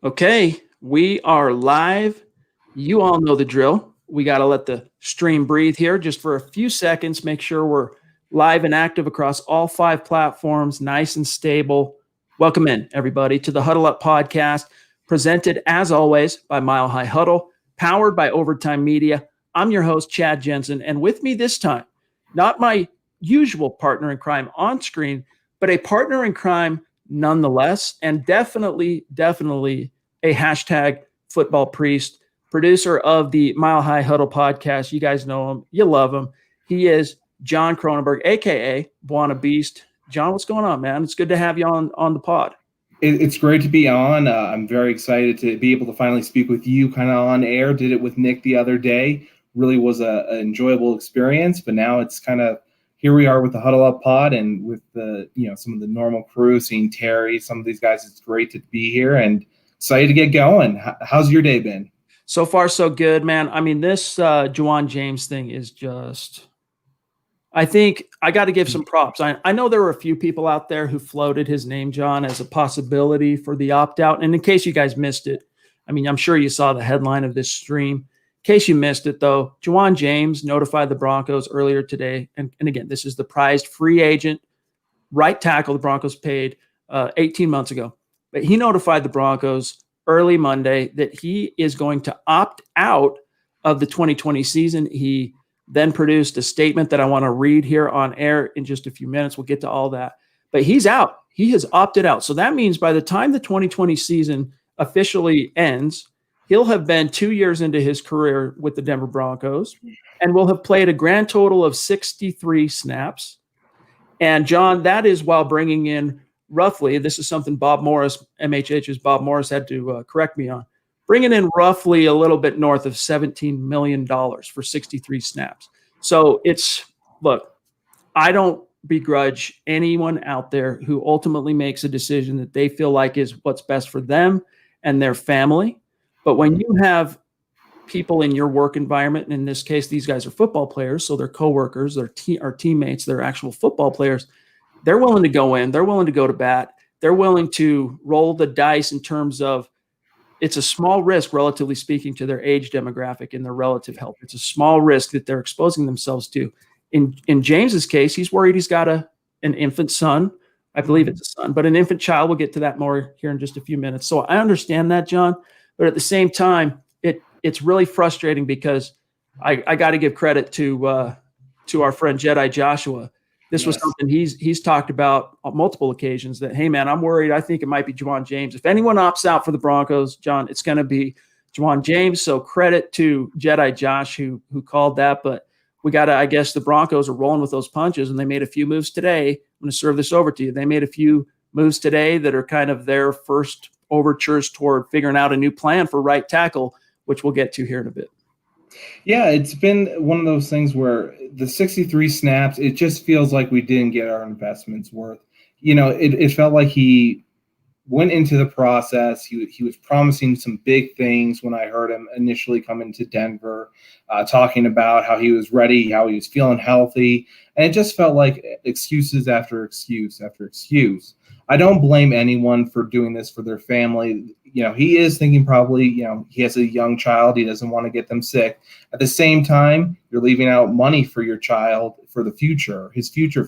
Okay, we are live. You all know the drill. We got to let the stream breathe here just for a few seconds. Make sure we're live and active across all 5 platforms, nice and stable. Welcome in, everybody, to the Huddle Up podcast, presented as always by Mile High Huddle, powered by Overtime Media. I'm your host, Chad Jensen, and with me this time, not my usual partner in crime on screen, but a partner in crime nonetheless, and definitely a hashtag football priest, producer of the Mile High Huddle podcast. You guys know him. You love him. He is Jon Kronenberg, a.k.a. Buona Beast. John, what's going on, man? It's good to have you on the pod. It's great to be on. I'm very excited to be able to finally speak with you kind of on air. Did it with Nick the other day. Really was an enjoyable experience, but now it's kind of here we are with the Huddle Up pod and with the, some of the normal crew, seeing Terry, some of these guys. It's great to be here and excited to get going. How's your day been? So far, so good, man. I mean, this Ja'Wuan James thing is just, I think I got to give some props. I know there were a few people out there who floated his name, John, as a possibility for the opt-out. And in case you guys missed it, I mean, I'm sure you saw the headline of this stream. In case you missed it, though, Ja'Wuan James notified the Broncos earlier today. And again, this is the prized free agent, right tackle the Broncos paid 18 months ago. But he notified the Broncos early Monday that he is going to opt out of the 2020 season. He then produced a statement that I want to read here on air in just a few minutes. We'll get to all that. But he's out. He has opted out. So that means by the time the 2020 season officially ends, he'll have been 2 years into his career with the Denver Broncos and will have played a grand total of 63 snaps. And, John, that is while bringing in roughly, this is something Bob Morris, MHH's Bob Morris had to correct me on, bringing in roughly a little bit north of $17 million for 63 snaps. So look, I don't begrudge anyone out there who ultimately makes a decision that they feel like is what's best for them and their family. But when you have people in your work environment, and in this case, these guys are football players, so they're coworkers, they're teammates, they're actual football players, they're willing to go in, they're willing to go to bat, they're willing to roll the dice in terms of it's a small risk, relatively speaking, to their age demographic and their relative health. It's a small risk that they're exposing themselves to. In James's case, he's worried he's got an infant son. I believe it's a son, but an infant child. We'll get to that more here in just a few minutes. So I understand that, John, but at the same time, it's really frustrating because I got to give credit to our friend Jedi Joshua. This was something he's talked about on multiple occasions that, hey, man, I'm worried. I think it might be Ja'Wuan James. If anyone opts out for the Broncos, John, it's going to be Ja'Wuan James. So credit to Jedi Josh who called that. But we got to, I guess the Broncos are rolling with those punches, and they made a few moves today. I'm going to serve this over to you. They made a few moves today that are kind of their first overtures toward figuring out a new plan for right tackle, which we'll get to here in a bit. Yeah, it's been one of those things where the 63 snaps, it just feels like we didn't get our investments worth. It felt like he went into the process. He was promising some big things when I heard him initially come into Denver, talking about how he was ready, how he was feeling healthy. And it just felt like excuses after excuse after excuse. I don't blame anyone for doing this for their family. He is thinking probably, he has a young child. He doesn't want to get them sick. At the same time, you're leaving out money for your child, for the future,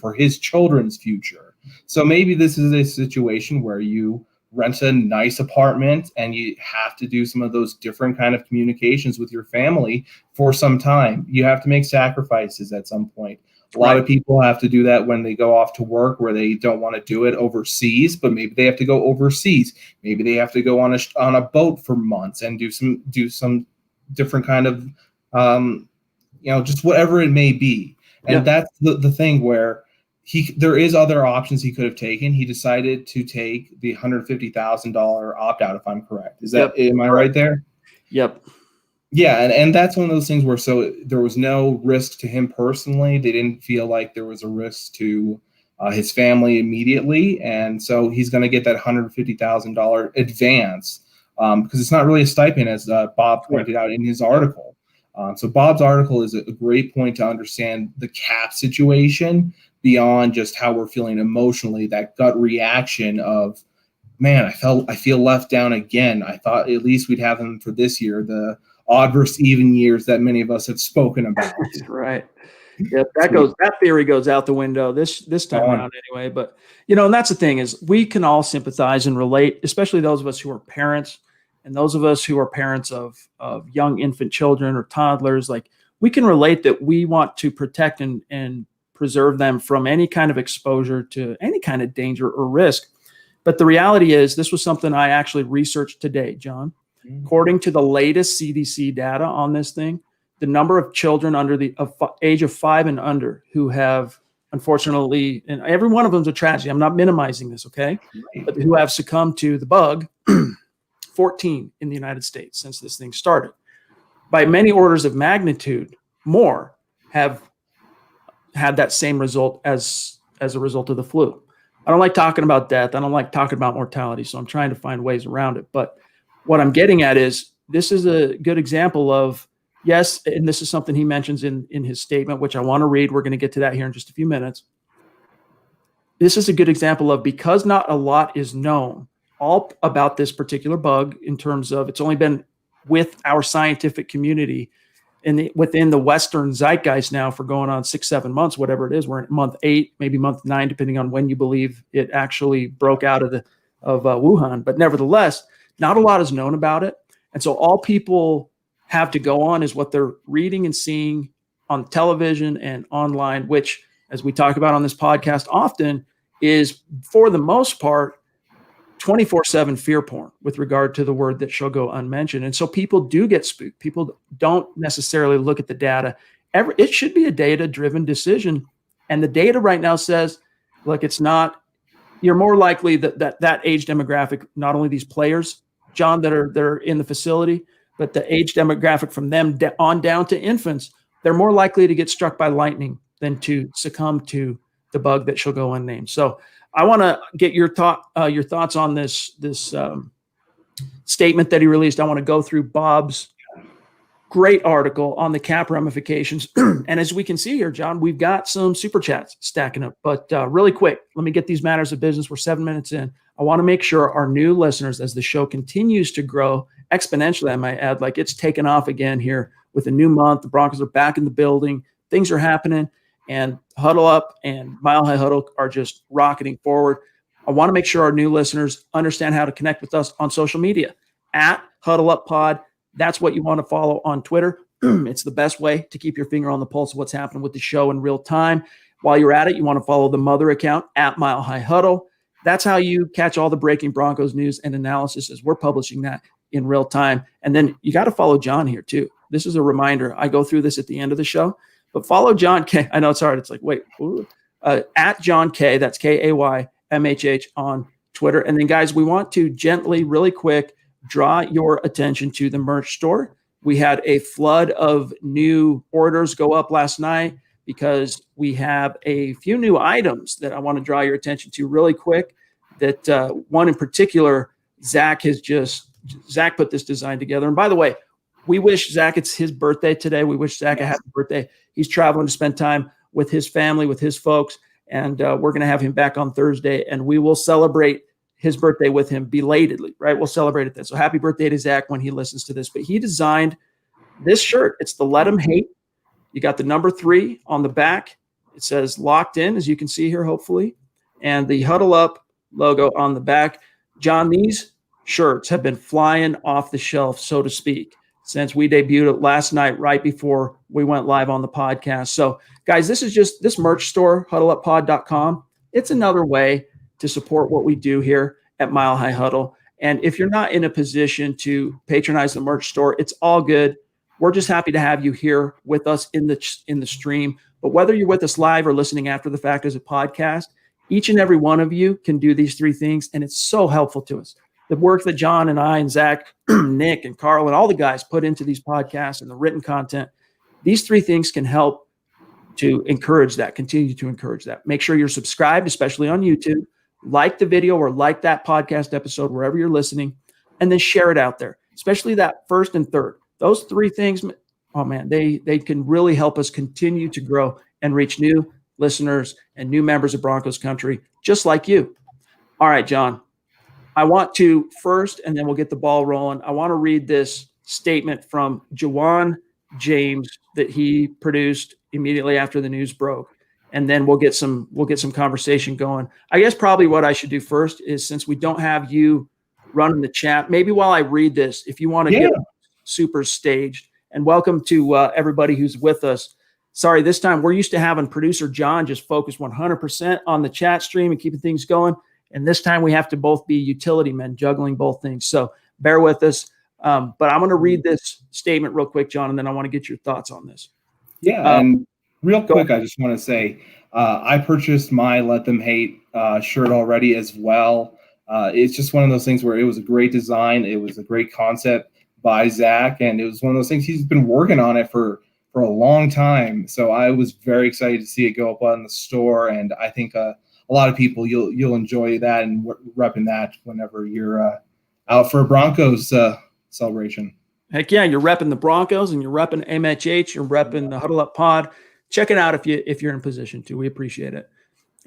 for his children's future. So maybe this is a situation where you rent a nice apartment and you have to do some of those different kind of communications with your family for some time. You have to make sacrifices at some point. A lot of people have to do that when they go off to work where they don't want to do it overseas, but maybe they have to go overseas. Maybe they have to go on a boat for months and do some different kind of, just whatever it may be. And that's the thing where there is other options he could have taken. He decided to take the $150,000 opt-out, if I'm correct. Am I right there? Yep. Yeah, and that's one of those things where there was no risk to him personally. They didn't feel like there was a risk to his family immediately, and so he's going to get that $150,000 advance because it's not really a stipend, as Bob pointed out in his article. So Bob's article is a great point to understand the cap situation beyond just how we're feeling emotionally, that gut reaction of man, I feel left down again. I thought at least we'd have them for this year, the odd versus even years that many of us have spoken about. Right. Yeah, that theory goes out the window this time around anyway. But and that's the thing is we can all sympathize and relate, especially those of us who are parents and those of us who are parents of young infant children or toddlers. Like we can relate that we want to protect and preserve them from any kind of exposure to any kind of danger or risk. But the reality is this was something I actually researched today, John. According to the latest CDC data on this thing, the number of children under the age of 5 and under who have, unfortunately, and every one of them is a tragedy. I'm not minimizing this, okay? Right. But who have succumbed to the bug, 14 in the United States since this thing started. By many orders of magnitude, more have had that same result as a result of the flu. I don't like talking about death. I don't like talking about mortality, so I'm trying to find ways around it. But what I'm getting at is this is a good example of, yes, and this is something he mentions in his statement, which I want to read. We're going to get to that here in just a few minutes. This is a good example of, because not a lot is known all about this particular bug in terms of it's only been with our scientific community within the Western zeitgeist now for going on 6-7 months, whatever it is. We're in month 8, maybe month 9, depending on when you believe it actually broke out of Wuhan. But nevertheless, not a lot is known about it. And so all people have to go on is what they're reading and seeing on television and online, which, as we talk about on this podcast often, is for the most part 24/7 fear porn with regard to the word that shall go unmentioned. And so people do get spooked. People don't necessarily look at the data. It should be a data-driven decision. And the data right now says, look, it's not, you're more likely that age demographic, not only these players, John, that are in the facility, but the age demographic from them on down to infants, they're more likely to get struck by lightning than to succumb to the bug that shall go unnamed. So I want to get your thoughts on this statement that he released. I want to go through Bob's great article on the cap ramifications. And as we can see here, John, we've got some super chats stacking up. But really quick, let me get these matters of business. We're 7 minutes in. I want to make sure our new listeners, as the show continues to grow exponentially, I might add, like it's taken off again here with a new month. The Broncos are back in the building. Things are happening. And Huddle Up and Mile High Huddle are just rocketing forward. I want to make sure our new listeners understand how to connect with us on social media at Huddle Up Pod. That's what you want to follow on Twitter. It's the best way to keep your finger on the pulse of what's happening with the show in real time. While you're at it, you want to follow the mother account at Mile High Huddle. That's how you catch all the breaking Broncos news and analysis as we're publishing that in real time. And then you got to follow John here too. This is a reminder. I go through this at the end of the show. But follow John K. I know it's hard. It's like, wait, at John K. That's KAYMHH on Twitter. And then, guys, we want to gently, really quick, draw your attention to the merch store. We had a flood of new orders go up last night because we have a few new items that I want to draw your attention to really quick. That one in particular, Zach put this design together. And by the way, we wish Zach, it's his birthday today. We wish Zach a happy birthday. He's traveling to spend time with his family, with his folks, and we're going to have him back on Thursday, and we will celebrate his birthday with him belatedly, right? We'll celebrate it then. So happy birthday to Zach when he listens to this. But he designed this shirt. It's the Let 'Em Hate. You got the number 3 on the back. It says locked in, as you can see here, hopefully, and the Huddle Up logo on the back. John, these shirts have been flying off the shelf, so to speak, since we debuted it last night, right before we went live on the podcast. So, guys, this is just this merch store, huddleuppod.com. It's another way to support what we do here at Mile High Huddle. And if you're not in a position to patronize the merch store, it's all good. We're just happy to have you here with us in the stream. But whether you're with us live or listening after the fact as a podcast, each and every one of you can do these 3 things, and it's so helpful to us. The work that John and I and Zach, Nick and Carl and all the guys put into these podcasts and the written content, these 3 things can help to encourage that, continue to encourage that. Make sure you're subscribed, especially on YouTube. Like the video or like that podcast episode, wherever you're listening, and then share it out there, especially that first and third. Those 3 things, oh man, they can really help us continue to grow and reach new listeners and new members of Broncos country, just like you. All right, John. I want to first, and then we'll get the ball rolling. I want to read this statement from Juwan James that he produced immediately after the news broke, and then we'll get some conversation going. I guess probably what I should do first is, since we don't have you running the chat, maybe while I read this, if you want to get super staged. And welcome to everybody who's with us. Sorry, this time we're used to having producer John just focus 100% on the chat stream and keeping things going. And this time we have to both be utility men juggling both things. So bear with us. But I'm going to read this statement real quick, John, and then I want to get your thoughts on this. Yeah, and real quick, I just want to say I purchased my Let Them Hate shirt already as well. It's just one of those things where it was a great design. It was a great concept by Zach, and it was one of those things he's been working on it for a long time. So I was very excited to see it go up on the store, and I think a lot of people you'll enjoy that and repping that whenever you're out for a Broncos celebration. Heck yeah, you're repping the Broncos and you're repping MHH, you're repping the Huddle Up Pod. Check it out if you're in position to. We appreciate it.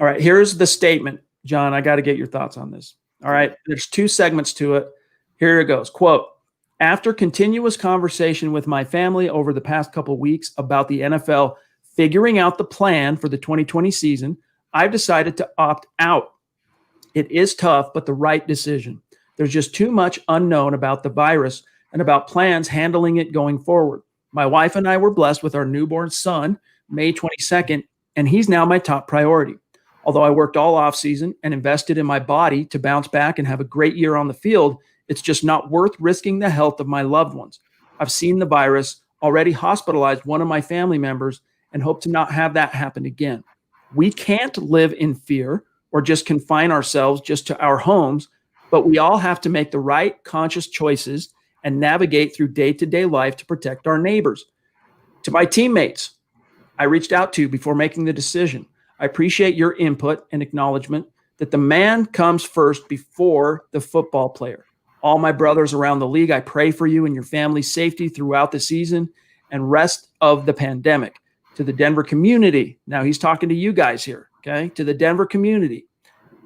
All right, here's the statement, John. I got to get your thoughts on this. All right, there's 2 segments to it. Here it goes. Quote, after continuous conversation with my family over the past couple of weeks about the NFL figuring out the plan for the 2020 season, I've decided to opt out. It is tough, but the right decision. There's just too much unknown about the virus and about plans handling it going forward. My wife and I were blessed with our newborn son, May 22nd, and he's now my top priority. Although I worked all off season and invested in my body to bounce back and have a great year on the field, it's just not worth risking the health of my loved ones. I've seen the virus, already hospitalized one of my family members, and hope to not have that happen again. We can't live in fear or just confine ourselves just to our homes, but we all have to make the right conscious choices and navigate through day-to-day life to protect our neighbors. To my teammates, I reached out to before making the decision. I appreciate your input and acknowledgement that the man comes first before the football player. All my brothers around the league, I pray for you and your family's safety throughout the season and rest of the pandemic. To the Denver community, now he's talking to you guys here, okay? To the Denver community,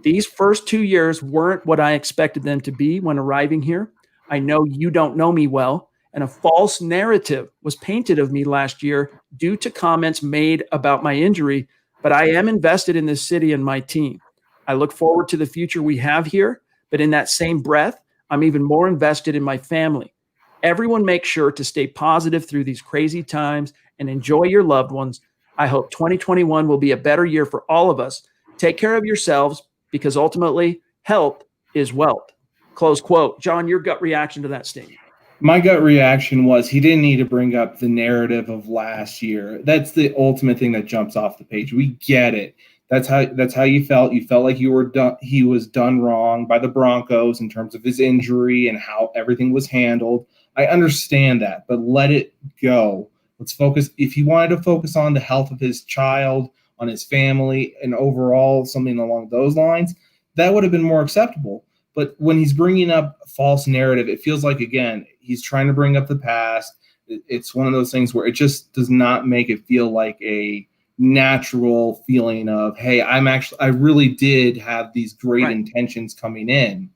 these first 2 years weren't what I expected them to be when arriving here. I know you don't know me well, and a false narrative was painted of me last year due to comments made about my injury, but I am invested in this city and my team. I look forward to the future we have here, but in that same breath, I'm even more invested in my family. Everyone make sure to stay positive through these crazy times and enjoy your loved ones. I hope 2021 will be a better year for all of us. Take care of yourselves because ultimately health is wealth. Close quote. John, your gut reaction to that statement? My gut reaction was he didn't need to bring up the narrative of last year. That's the ultimate thing that jumps off the page. We get it. That's how you felt. You felt like you were done. He was done wrong by the Broncos in terms of his injury and how everything was handled. I understand that, but let it go. Let's focus. If he wanted to focus on the health of his child, on his family, and overall something along those lines, that would have been more acceptable. But when he's bringing up a false narrative, it feels like, again, he's trying to bring up the past. It's one of those things where it just does not make it feel like a natural feeling of, hey, I really did have these great intentions coming in.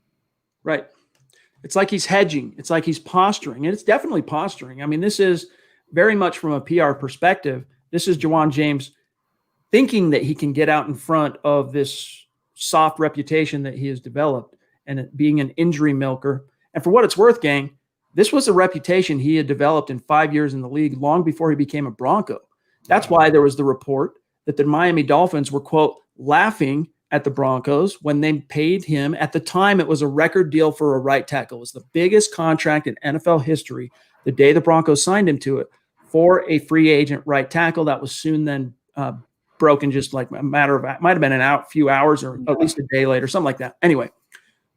Right. It's like he's hedging. It's like he's posturing, and it's definitely posturing. I mean, this is very much from a PR perspective. This is Juwan James thinking that he can get out in front of this soft reputation that he has developed and it being an injury milker. And for what it's worth, gang, this was a reputation he had developed in 5 years in the league long before he became a Bronco. That's why there was the report that the Miami Dolphins were, quote, laughing at the Broncos when they paid him. At the time, it was a record deal for a right tackle. It was the biggest contract in NFL history the day the Broncos signed him to it for a free agent right tackle that was soon then broken just like a matter of – might have been a few hours or at least a day later, something like that. Anyway,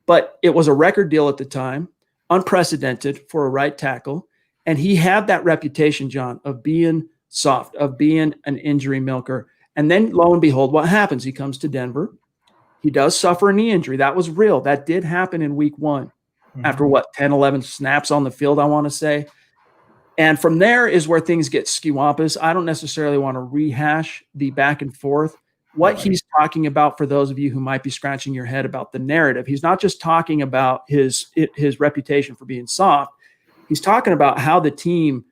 but it was a record deal at the time, unprecedented for a right tackle, and he had that reputation, John, of being – soft, of being an injury milker. And then lo and behold, what happens? He comes to Denver. He does suffer a knee injury. That was real. That did happen in week 1 after 10, 11 snaps on the field, I want to say. And from there is where things get skewampus. I don't necessarily want to rehash the back and forth what Right. he's talking about, for those of you who might be scratching your head about the narrative, he's not just talking about his reputation for being soft. He's talking about how the team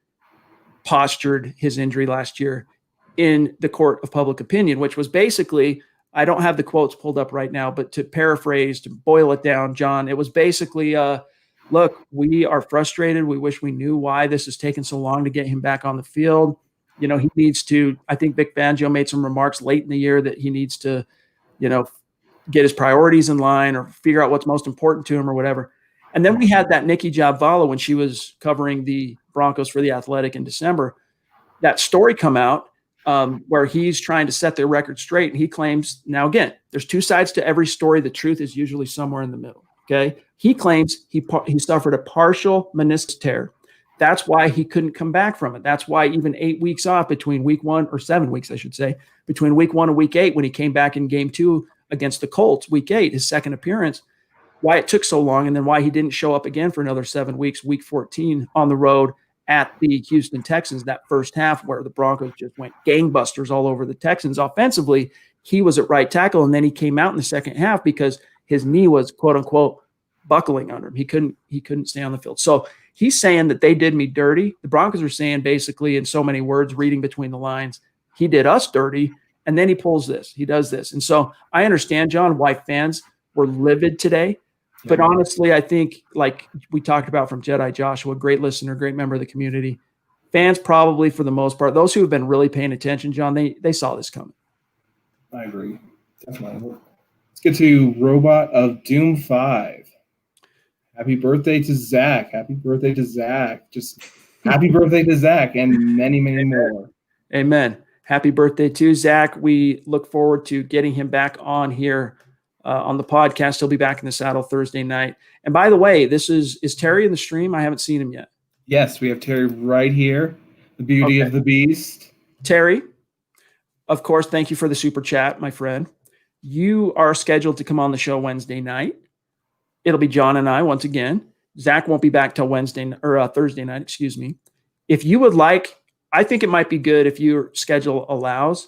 postured his injury last year in the court of public opinion, which was basically, I don't have the quotes pulled up right now, but to paraphrase, to boil it down, John, it was basically, look, we are frustrated. We wish we knew why this has taken so long to get him back on the field. You know, he needs to, I think Vic Fangio made some remarks late in the year that he needs to, you know, get his priorities in line or figure out what's most important to him or whatever. And then we had that Nikki Jabvala when she was covering the Broncos for The Athletic in December, that story come out where he's trying to set their record straight. And he claims, now again, there's two sides to every story. The truth is usually somewhere in the middle. Okay. He claims he suffered a partial meniscus tear. That's why he couldn't come back from it. That's why even 8 weeks off between week 1, or 7 weeks, I should say, between week 1 and week 8, when he came back in game 2 against the Colts, week 8, his second appearance, why it took so long, and then why he didn't show up again for another 7 weeks, week 14 on the road at the Houston Texans, that first half where the Broncos just went gangbusters all over the Texans. Offensively, he was at right tackle, and then he came out in the second half because his knee was, quote unquote, buckling under him. He couldn't stay on the field. So he's saying that they did me dirty. The Broncos are saying, basically, in so many words, reading between the lines, he did us dirty, and then he pulls this. He does this. And so I understand, John, why fans were livid today. But honestly, I think, like we talked about from Jedi Joshua, great listener, great member of the community, fans probably, for the most part, those who have been really paying attention, John, they saw this coming. I agree. Definitely. Let's get to Robot of Doom 5. Happy birthday to Zach. Happy birthday to Zach. Just happy birthday to Zach and many, many more. Amen. Happy birthday to Zach. We look forward to getting him back on here on the podcast. He'll be back in the saddle Thursday night. And by the way, this is Terry in the stream? I haven't seen him yet. Yes, we have Terry right here. The beauty of the beast. Terry, of course, thank you for the super chat, my friend. You are scheduled to come on the show Wednesday night. It'll be John and I once again. Zach won't be back till Thursday night, excuse me. If you would like, I think it might be good, if your schedule allows,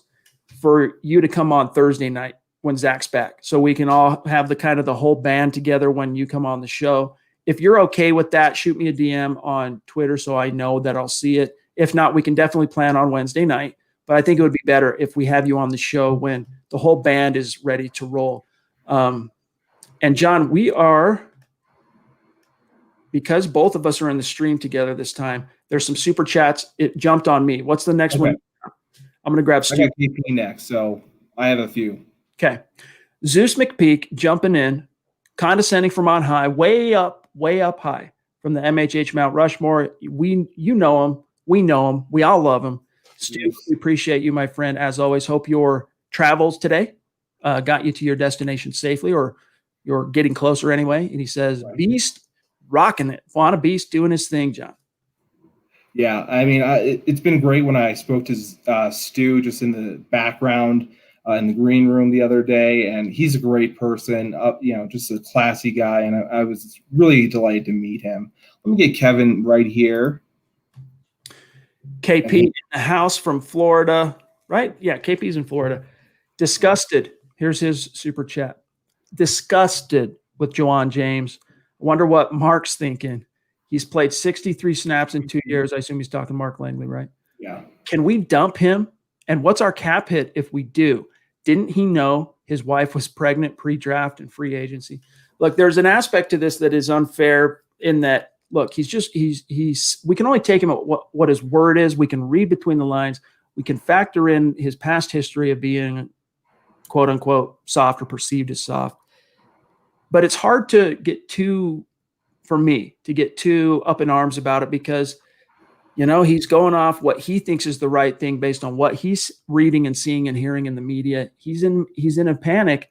for you to come on Thursday night when Zach's back, so we can all have the whole band together when you come on the show. If you're okay with that, shoot me a DM on Twitter so I know that I'll see it. If not, we can definitely plan on Wednesday night. But I think it would be better if we have you on the show when the whole band is ready to roll. And John, we are, because both of us are in the stream together this time, there's some super chats. It jumped on me. What's the next one? I'm going to grab Stu. I got KP next, so I have a few. Okay. Zeus McPeak jumping in, condescending from on high, way up high from the MHH Mount Rushmore. You know him. We know him. We all love him. Stu, yes. We appreciate you, my friend. As always, hope your travels today got you to your destination safely, or you're getting closer anyway. And he says, right. Beast rocking it. Juana Beast doing his thing, John. Yeah, I mean, it's been great when I spoke to Stu just in the background in the green room the other day, and he's a great person, just a classy guy, and I was really delighted to meet him. Let me get Kevin right here. KP in the house from Florida, right? Yeah, KP's in Florida. Disgusted. Here's his super chat. Disgusted with Juwan James. Wonder what Mark's thinking. He's played 63 snaps in 2 years. I assume he's talking Mark Langley, right? Yeah. Can we dump him? And what's our cap hit if we do? Didn't he know his wife was pregnant pre-draft and free agency? Look, there's an aspect to this that is unfair in that, look, we can only take him at what his word is. We can read between the lines. We can factor in his past history of being, quote unquote, soft or perceived as soft. But it's hard to get too up in arms about it because, he's going off what he thinks is the right thing based on what he's reading and seeing and hearing in the media. He's in a panic,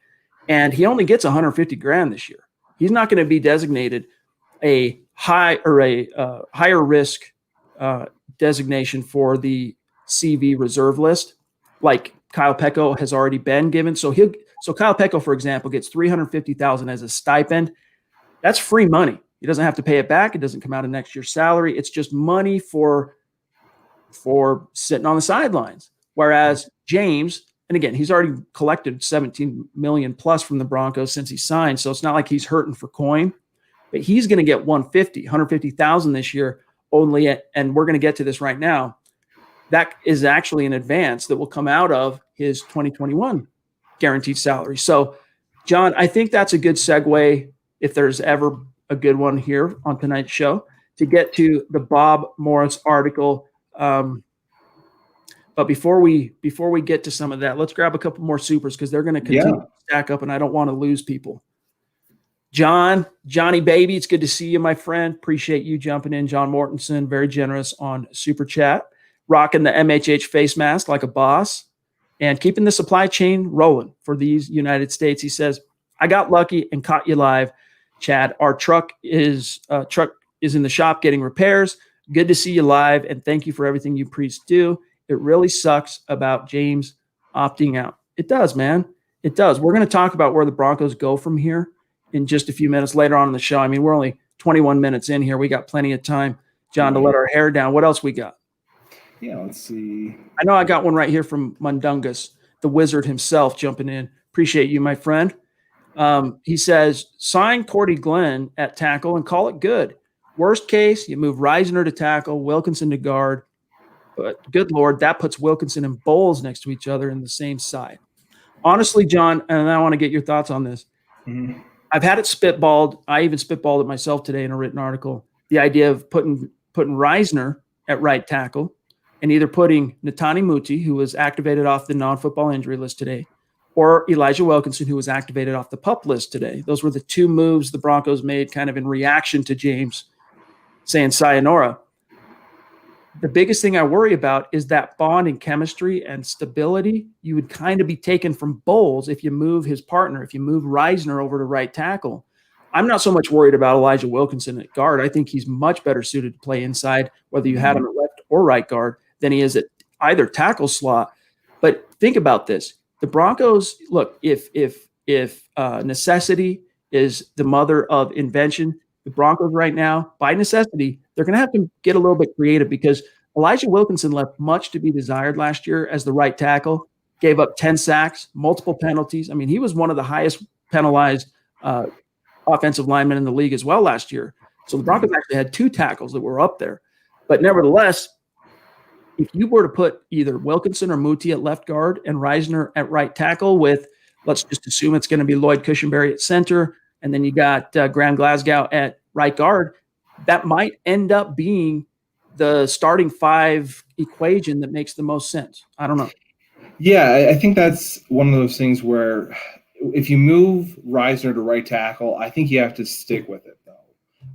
and he only gets $150,000 this year. He's not going to be designated a higher risk designation for the CV reserve list, like Kyle Pecco has already been given. So Kyle Pecco, for example, gets $350,000 as a stipend. That's free money. He doesn't have to pay it back. It doesn't come out of next year's salary. It's just money for sitting on the sidelines. Whereas James And again, he's already collected 17 million plus from the Broncos since he signed. So it's not like he's hurting for coin, but he's going to get 150,000 this year only. And we're going to get to this right now. That is actually an advance that will come out of his 2021 guaranteed salary. So, John, I think that's a good segue, if there's ever a good one here on tonight's show, to get to the Bob Morris article. But before we get to some of that, let's grab a couple more supers because they're going to continue to stack up, and I don't want to lose people. Johnny Baby, it's good to see you, my friend. Appreciate you jumping in. John Mortensen, very generous on Super Chat. Rocking the MHH face mask like a boss and keeping the supply chain rolling for these United States. He says, I got lucky and caught you live, Chad. Our truck is in the shop getting repairs. Good to see you live, and thank you for everything you priests do. It really sucks about James opting out. It does, man. It does. We're going to talk about where the Broncos go from here in just a few minutes later on in the show. I mean, we're only 21 minutes in here. We got plenty of time, John, to let our hair down. What else we got? Yeah, let's see. I know I got one right here from Mundungus, the wizard himself, jumping in. Appreciate you, my friend. He says, sign Cordy Glenn at tackle and call it good. Worst case, you move Reisner to tackle, Wilkinson to guard. But good Lord, that puts Wilkinson and Bowles next to each other in the same side. Honestly, John, and I want to get your thoughts on this. Mm-hmm. I've had it spitballed. I even spitballed it myself today in a written article. The idea of putting Reisner at right tackle and either putting Netani Muti, who was activated off the non-football injury list today, or Elijah Wilkinson, who was activated off the PUP list today. Those were the two moves the Broncos made kind of in reaction to James saying sayonara. The biggest thing I worry about is that bond and chemistry and stability you would kind of be taken from Bowles if you move his partner, if you move Reisner over to right tackle. I'm not so much worried about Elijah Wilkinson at guard. I think he's much better suited to play inside, whether you had him at left or right guard, than he is at either tackle slot. But think about this. The Broncos, look, if necessity is the mother of invention, the Broncos right now, by necessity, they're going to have to get a little bit creative because Elijah Wilkinson left much to be desired last year as the right tackle, gave up 10 sacks, multiple penalties. I mean, he was one of the highest penalized offensive linemen in the league as well last year. So the Broncos actually had two tackles that were up there. But nevertheless, if you were to put either Wilkinson or Muti at left guard and Reisner at right tackle with, let's just assume it's going to be Lloyd Cushenberry at center, and then you got Graham Glasgow at right guard, that might end up being the starting five equation that makes the most sense. I don't know. Yeah, I think that's one of those things where if you move Reisner to right tackle, I think you have to stick with it, though.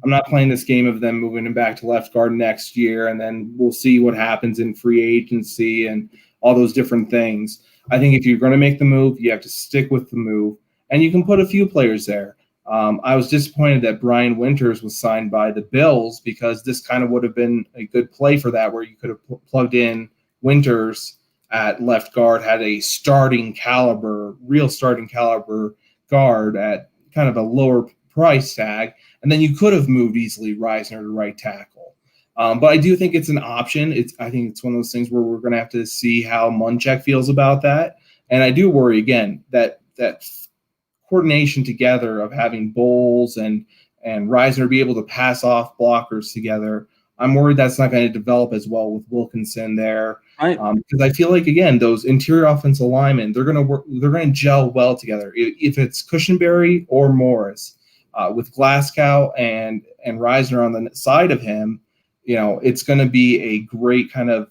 I'm not playing this game of them moving him back to left guard next year, and then we'll see what happens in free agency and all those different things. I think if you're going to make the move, you have to stick with the move, and you can put a few players there. I was disappointed that Brian Winters was signed by the Bills because this kind of would have been a good play for that, where you could have plugged in Winters at left guard, had a real starting caliber guard at kind of a lower price tag, and then you could have moved easily Reisner to right tackle. But I do think it's an option. I think it's one of those things where we're going to have to see how Munchak feels about that. And I do worry, again, that coordination together of having Bowles and Reisner be able to pass off blockers together, I'm worried that's not going to develop as well with Wilkinson there. Right. Because I feel like, again, those interior offensive linemen, they're going to gel well together. If it's Cushenberry or Morris, with Glasgow and Reisner on the side of him, it's going to be a great kind of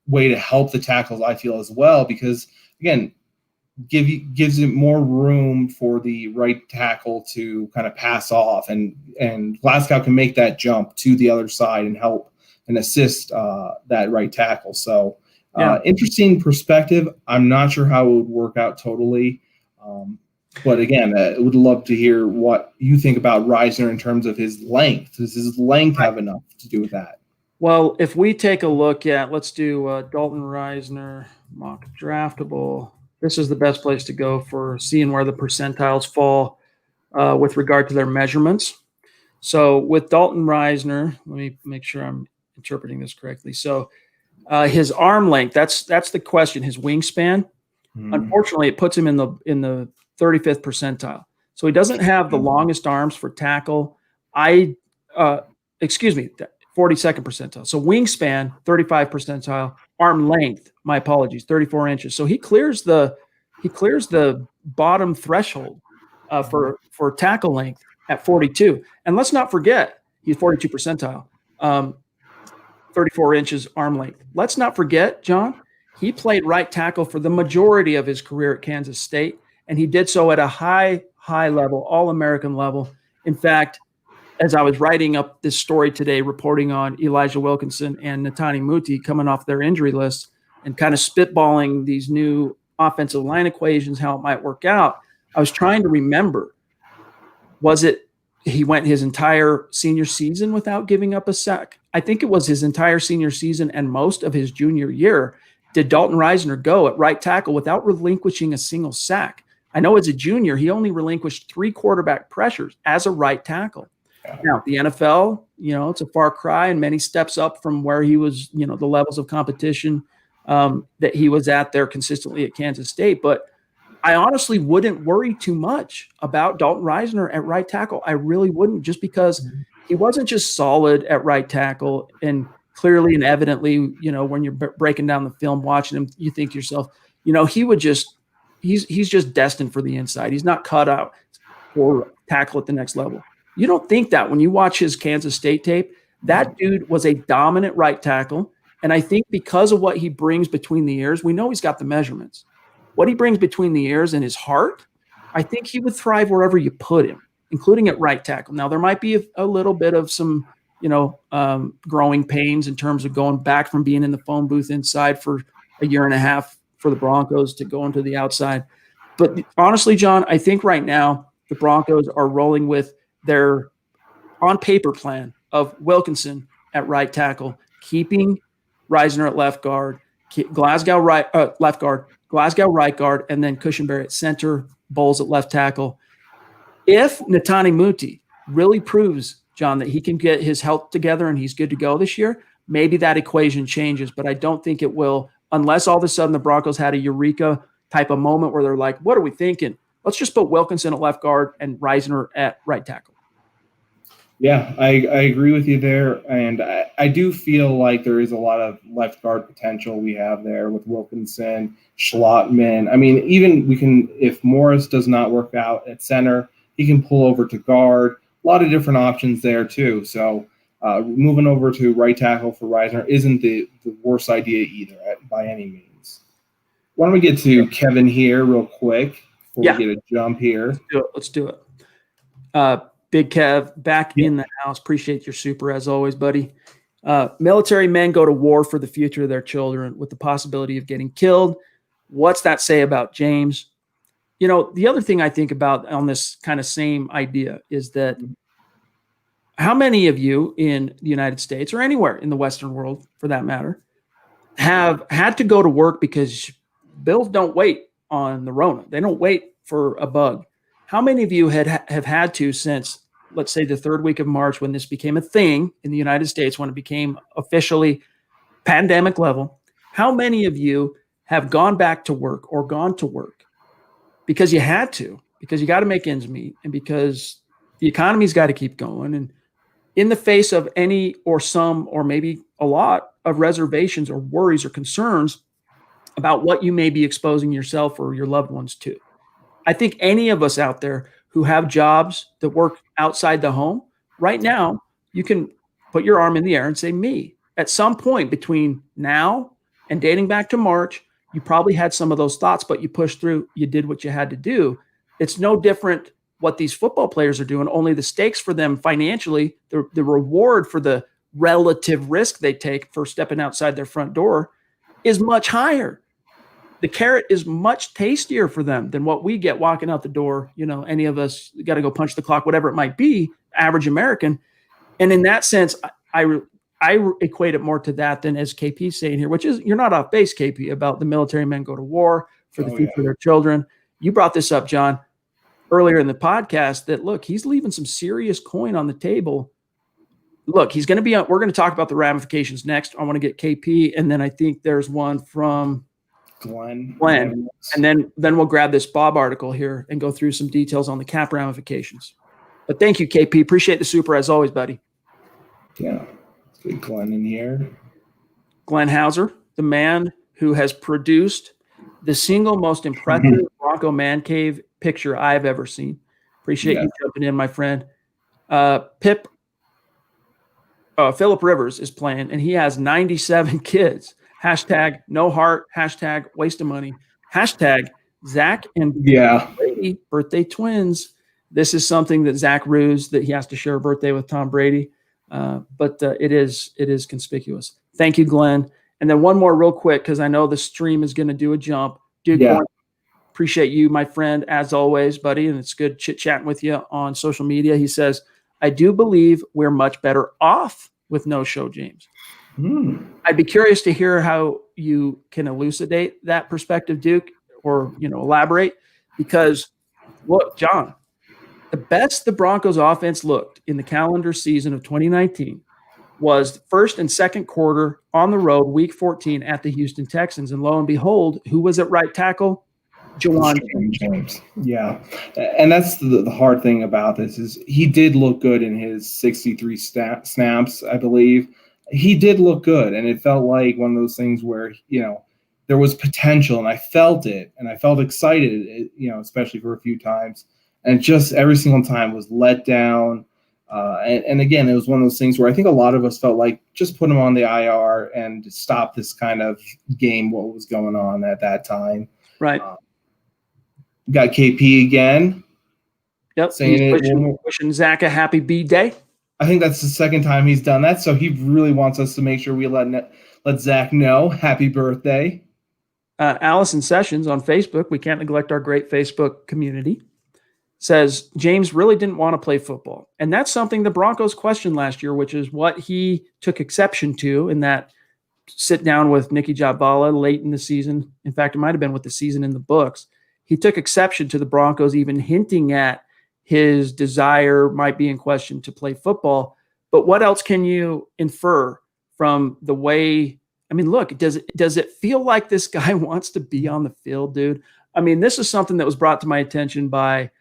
way to help the tackles, I feel, as well, because, again, gives it more room for the right tackle to kind of pass off, and Glasgow can make that jump to the other side and help and assist that right tackle. So interesting perspective. I'm not sure how it would work out totally. But again, I would love to hear what you think about Reisner in terms of his length. Does his length have enough to do with that? Well, if we take a look at, let's do Dalton Reisner, mock draftable. This is the best place to go for seeing where the percentiles fall with regard to their measurements. So with Dalton Reisner, let me make sure I'm interpreting this correctly. So his arm length, that's the question, his wingspan. Unfortunately, it puts him in the 35th percentile. So he doesn't have the longest arms for tackle. 42nd percentile. So wingspan, 35 percentile. Arm length, my apologies, 34 inches. So he clears the bottom threshold for tackle length at 42. And let's not forget, he's 42 percentile, 34 inches arm length. Let's not forget, John, he played right tackle for the majority of his career at Kansas State, and he did so at a high level, All-American level. In fact, as I was writing up this story today, reporting on Elijah Wilkinson and Netani Muti coming off their injury list and kind of spitballing these new offensive line equations, how it might work out, I was trying to remember, was it he went his entire senior season without giving up a sack? I think it was his entire senior season and most of his junior year. Did Dalton Risner go at right tackle without relinquishing a single sack? I know as a junior, he only relinquished 3 quarterback pressures as a right tackle. Now, the NFL, it's a far cry and many steps up from where he was, the levels of competition that he was at there consistently at Kansas State. But I honestly wouldn't worry too much about Dalton Risner at right tackle. I really wouldn't, just because he wasn't just solid at right tackle, and clearly and evidently, when you're breaking down the film, watching him, you think to yourself, he's just destined for the inside. He's not cut out for tackle at the next level. You don't think that when you watch his Kansas State tape. That dude was a dominant right tackle. And I think because of what he brings between the ears, we know he's got the measurements. What he brings between the ears and his heart, I think he would thrive wherever you put him, including at right tackle. Now, there might be a little bit of some, growing pains in terms of going back from being in the phone booth inside for a year and a half for the Broncos to going to the outside. But honestly, John, I think right now the Broncos are rolling with their on paper plan of Wilkinson at right tackle, keeping Risner at left guard, Glasgow right guard, and then Cushenberry at center, Bowles at left tackle. If Netani Muti really proves, John, that he can get his health together and he's good to go this year, maybe that equation changes, but I don't think it will, unless all of a sudden the Broncos had a eureka type of moment where they're like, what are we thinking? Let's just put Wilkinson at left guard and Risner at right tackle. Yeah, I agree with you there. And I do feel like there is a lot of left guard potential we have there with Wilkinson, Schlottman. I mean, even if Morris does not work out at center, he can pull over to guard. A lot of different options there too. So moving over to right tackle for Risner isn't the worst idea either by any means. Why don't we get to Kevin here real quick before we get a jump here? Let's do it. Big Kev, back in the house. Appreciate your super as always, buddy. Military men go to war for the future of their children with the possibility of getting killed. What's that say about James? The other thing I think about on this kind of same idea is that how many of you in the United States or anywhere in the Western world, for that matter, have had to go to work because bills don't wait on the Rona. They don't wait for a bug. How many of you have had to since, let's say, the 3rd week of March, when this became a thing in the United States, when it became officially pandemic level? How many of you have gone back to work or gone to work because you had to, because you got to make ends meet, and because the economy's got to keep going, and in the face of any or some or maybe a lot of reservations or worries or concerns about what you may be exposing yourself or your loved ones to? I think any of us out there who have jobs that work outside the home, right now, you can put your arm in the air and say, me. At some point between now and dating back to March, you probably had some of those thoughts, but you pushed through, you did what you had to do. It's no different what these football players are doing, only the stakes for them financially, the reward for the relative risk they take for stepping outside their front door is much higher. The carrot is much tastier for them than what we get walking out the door. Any of us got to go punch the clock, whatever it might be, average American. And in that sense, I equate it more to that than as KP's saying here, which is, you're not off base, KP, about the military men go to war for the future of their children. You brought this up, John, earlier in the podcast, that, look, he's leaving some serious coin on the table. Look, he's going to be on, we're going to talk about the ramifications next. I want to get KP. And then I think there's one from Glenn. And then we'll grab this Bob article here and go through some details on the cap ramifications. But thank you, KP. Appreciate the super as always, buddy. Yeah. Let's get Glenn in here. Glenn Hauser, the man who has produced the single most impressive Bronco man cave picture I've ever seen. Appreciate you jumping in, my friend. Philip Rivers is playing, and he has 97 kids. Hashtag no heart. Hashtag waste of money. Hashtag Zach and Brady, birthday twins. This is something that Zach rues that he has to share a birthday with Tom Brady. But it is conspicuous. Thank you, Glenn. And then one more real quick, because I know the stream is going to do a jump. Dude, appreciate you, my friend, as always, buddy. And it's good chit-chatting with you on social media. He says, I do believe we're much better off with no show, James. I'd be curious to hear how you can elucidate that perspective, Duke, or elaborate. Because, look, John, the best the Broncos offense looked in the calendar season of 2019 was first and second quarter on the road, week 14 at the Houston Texans. And lo and behold, who was at right tackle? Juwan James. Yeah. And that's the hard thing about this is he did look good in his 63 snaps, I believe. He did look good, and it felt like one of those things where, there was potential, and I felt it, and I felt excited, especially for a few times. And just every single time was let down. And again, it was one of those things where I think a lot of us felt like just put him on the IR and stop this kind of game, what was going on at that time. Right. Got KP again. Yep. Saying wishing Zach a happy B-Day. I think that's the second time he's done that. So he really wants us to make sure we let Zach know happy birthday. Allison Sessions on Facebook, we can't neglect our great Facebook community, says James really didn't want to play football. And that's something the Broncos questioned last year, which is what he took exception to in that sit down with Nicky Jabala late in the season. In fact, it might have been with the season in the books. He took exception to the Broncos even hinting at his desire might be in question to play football. But what else can you infer from the way, look, does it feel like this guy wants to be on the field, dude? This is something that was brought to my attention by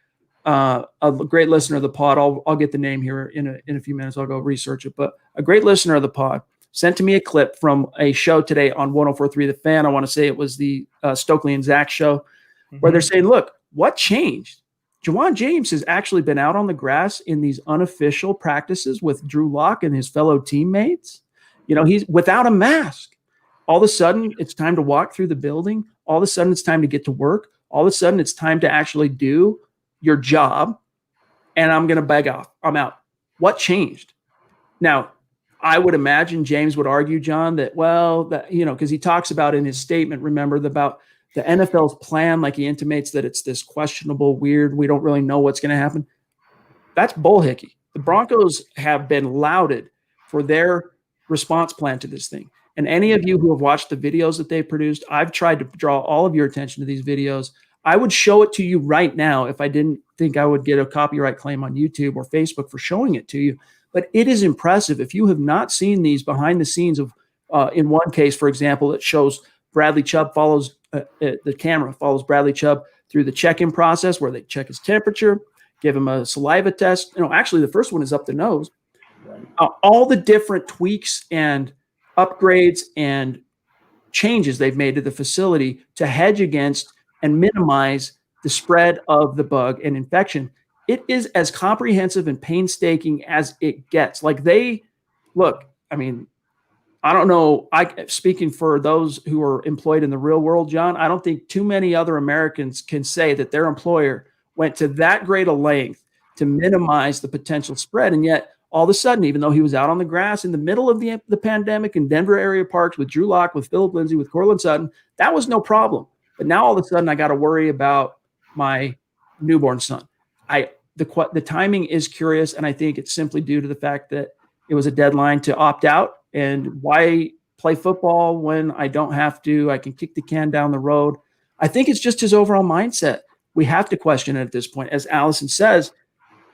a great listener of the pod. I'll get the name here in a few minutes. I'll go research it. But a great listener of the pod sent to me a clip from a show today on 104.3 The Fan. I want to say it was the Stokely and Zach show, where they're saying, look, what changed? Juwan James has actually been out on the grass in these unofficial practices with Drew Lock and his fellow teammates. He's without a mask. All of a sudden, it's time to walk through the building. All of a sudden, it's time to get to work. All of a sudden, it's time to actually do your job. And I'm going to beg off. I'm out. What changed? Now, I would imagine James would argue, John, that, because he talks about in his statement, remember, about the NFL's plan, like he intimates that it's this questionable, weird, we don't really know what's going to happen. That's bullhickey. The Broncos have been lauded for their response plan to this thing. And any of you who have watched the videos that they've produced, I've tried to draw all of your attention to these videos. I would show it to you right now if I didn't think I would get a copyright claim on YouTube or Facebook for showing it to you. But it is impressive. If you have not seen these behind the scenes of, in one case, for example, it shows Bradley Chubb the camera follows Bradley Chubb through the check-in process where they check his temperature, give him a saliva test. Actually, the first one is up the nose. All the different tweaks and upgrades and changes they've made to the facility to hedge against and minimize the spread of the bug and infection. It is as comprehensive and painstaking as it gets. I don't know. Speaking for those who are employed in the real world, John, I don't think too many other Americans can say that their employer went to that great a length to minimize the potential spread. And yet, all of a sudden, even though he was out on the grass in the middle of the pandemic in Denver area parks with Drew Lock, with Philip Lindsay, with Cortland Sutton, that was no problem. But now all of a sudden, I got to worry about my newborn son. The timing is curious, and I think it's simply due to the fact that it was a deadline to opt out. And why play football when I don't have to? I can kick the can down the road. I think it's just his overall mindset. We have to question it at this point. As Allison says,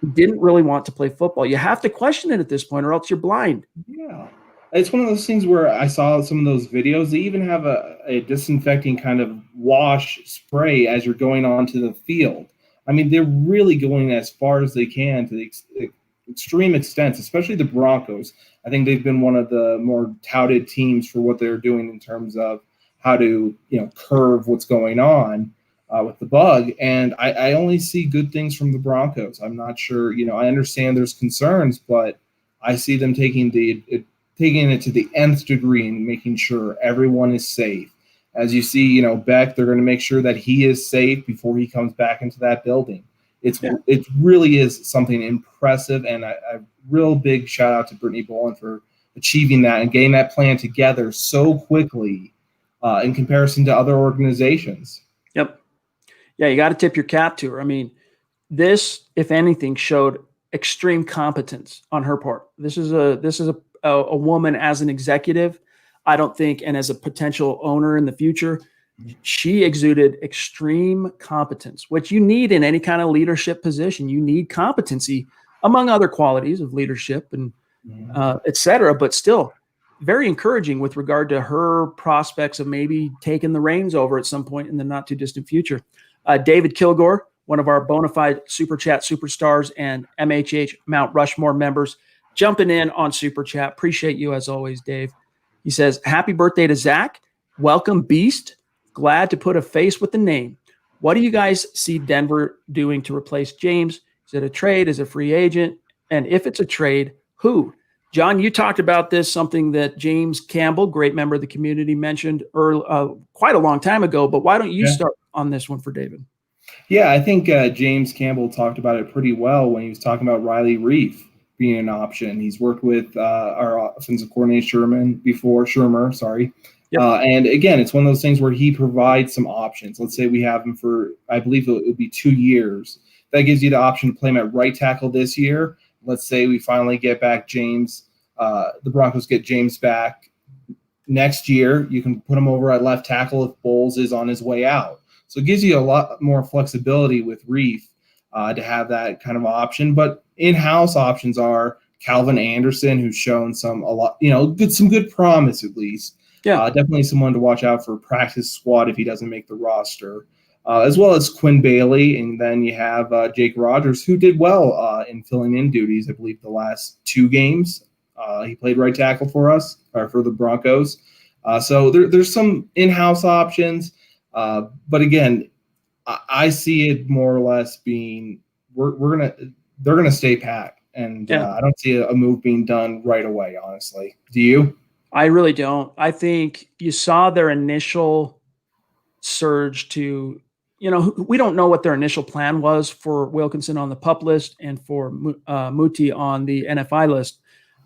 he didn't really want to play football. You have to question it at this point or else you're blind. Yeah. It's one of those things where I saw some of those videos. They even have a disinfecting kind of wash spray as you're going onto the field. I mean, they're really going as far as they can to the extreme extents, especially the Broncos. I think they've been one of the more touted teams for what they're doing in terms of how to, curve what's going on with the bug. And I only see good things from the Broncos. I'm not sure, I understand there's concerns, but I see them taking it to the nth degree and making sure everyone is safe. As you see, Beck, they're going to make sure that he is safe before he comes back into that building. It really is something impressive, and a real big shout out to Brittany Boland for achieving that and getting that plan together so quickly in comparison to other organizations. Yep. Yeah, you got to tip your cap to her. I mean, this, if anything, showed extreme competence on her part. This is a woman as an executive, I don't think, and as a potential owner in the future, she exuded extreme competence, which you need in any kind of leadership position. You need competency, among other qualities of leadership and et cetera, but still very encouraging with regard to her prospects of maybe taking the reins over at some point in the not too distant future. David Kilgore, one of our bona fide Super Chat superstars and MHH Mount Rushmore members, jumping in on Super Chat. Appreciate you as always, Dave. He says, happy birthday to Zach. Welcome, Beast. Glad to put a face with the name. What do you guys see Denver doing to replace James? Is it a trade? Is it a free agent? And if it's a trade, who? John, you talked about this, something that James Campbell, great member of the community, mentioned quite a long time ago. But why don't you start on this one for David? Yeah, I think James Campbell talked about it pretty well when he was talking about Riley Reif being an option. He's worked with our offensive coordinator Shermer, sorry. Yep. And again, it's one of those things where he provides some options. Let's say we have him for, I believe it would be 2 years. That gives you the option to play him at right tackle this year. Let's say we finally get back James. The Broncos get James back next year. You can put him over at left tackle if Bowles is on his way out. So it gives you a lot more flexibility with Reif to have that kind of option. But in-house options are Calvin Anderson, who's shown some good promise at least. Yeah, definitely someone to watch out for practice squad if he doesn't make the roster, as well as Quinn Bailey. And then you have Jake Rogers, who did well in filling in duties, I believe, the last 2 games. He played right tackle for us, or for the Broncos. So there's some in-house options. But again, I see it more or less being they're gonna stay pat, and I don't see a move being done right away. Honestly, do you? I really don't. I think you saw their initial surge to, we don't know what their initial plan was for Wilkinson on the PUP list and for Muti on the NFI list,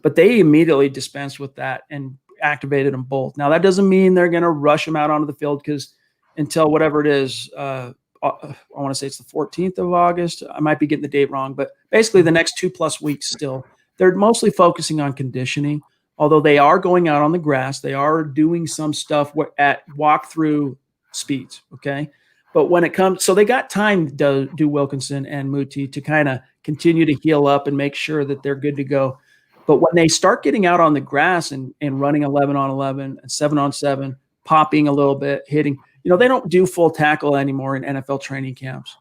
but they immediately dispensed with that and activated them both. Now, that doesn't mean they're going to rush them out onto the field, because until whatever it is, I want to say it's the 14th of August. I might be getting the date wrong, but basically the next 2+ weeks still. They're mostly focusing on conditioning. Although they are going out on the grass, they are doing some stuff at walkthrough speeds, okay? But when it comes – so they got time to do Wilkinson and Muti to kind of continue to heal up and make sure that they're good to go. But when they start getting out on the grass and running 11-on-11 and 7-on-7, popping a little bit, hitting – they don't do full tackle anymore in NFL training camps.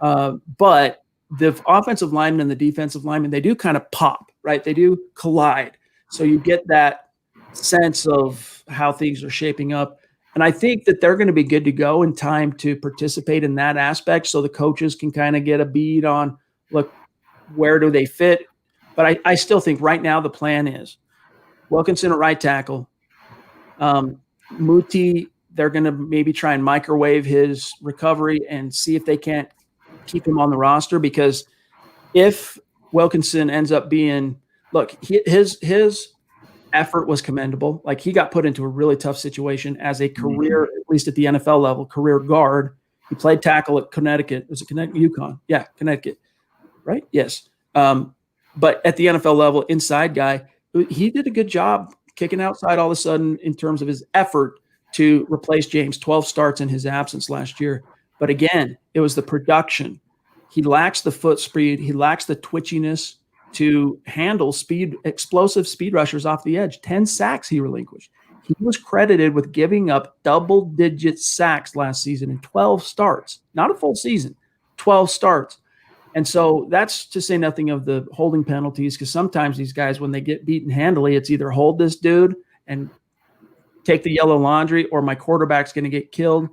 But the offensive linemen and the defensive linemen, they do kind of pop, right? They do collide. So you get that sense of how things are shaping up. And I think that they're going to be good to go in time to participate in that aspect, so the coaches can kind of get a bead on, look, where do they fit? But I still think right now the plan is Wilkinson at right tackle. Muti, they're going to maybe try and microwave his recovery and see if they can't keep him on the roster, because if Wilkinson ends up being – look, his effort was commendable. Like, he got put into a really tough situation as a career, at least at the NFL level, career guard. He played tackle at Connecticut. Was it Connecticut? UConn. Yeah, Connecticut. Right? Yes. But at the NFL level, inside guy, he did a good job kicking outside all of a sudden in terms of his effort to replace James. 12 starts in his absence last year. But again, it was the production. He lacks the foot speed. He lacks the twitchiness. to handle explosive speed rushers off the edge. 10 sacks he relinquished. He was credited with giving up double-digit sacks last season in 12 starts. Not a full season, 12 starts. And so that's to say nothing of the holding penalties, because sometimes these guys, when they get beaten handily, it's either hold this dude and take the yellow laundry, or my quarterback's going to get killed.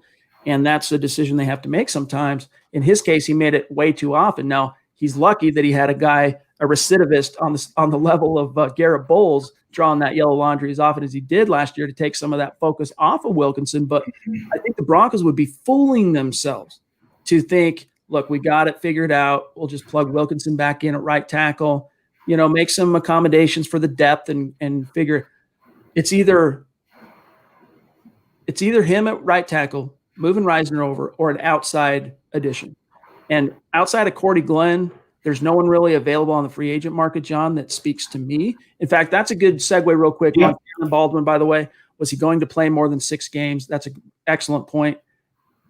And that's a decision they have to make sometimes. In his case, he made it way too often. Now, he's lucky that he had a recidivist on the level of Garrett Bowles, drawing that yellow laundry as often as he did last year to take some of that focus off of Wilkinson. But I think the Broncos would be fooling themselves to think, look, we got it figured out. We'll just plug Wilkinson back in at right tackle, make some accommodations for the depth and figure it's either him at right tackle, moving Reisner over, or an outside addition. And outside of Cordy Glenn, there's no one really available on the free agent market, John, that speaks to me. In fact, that's a good segue real quick. Yeah. Baldwin, by the way, was he going to play more than 6 games? That's an excellent point.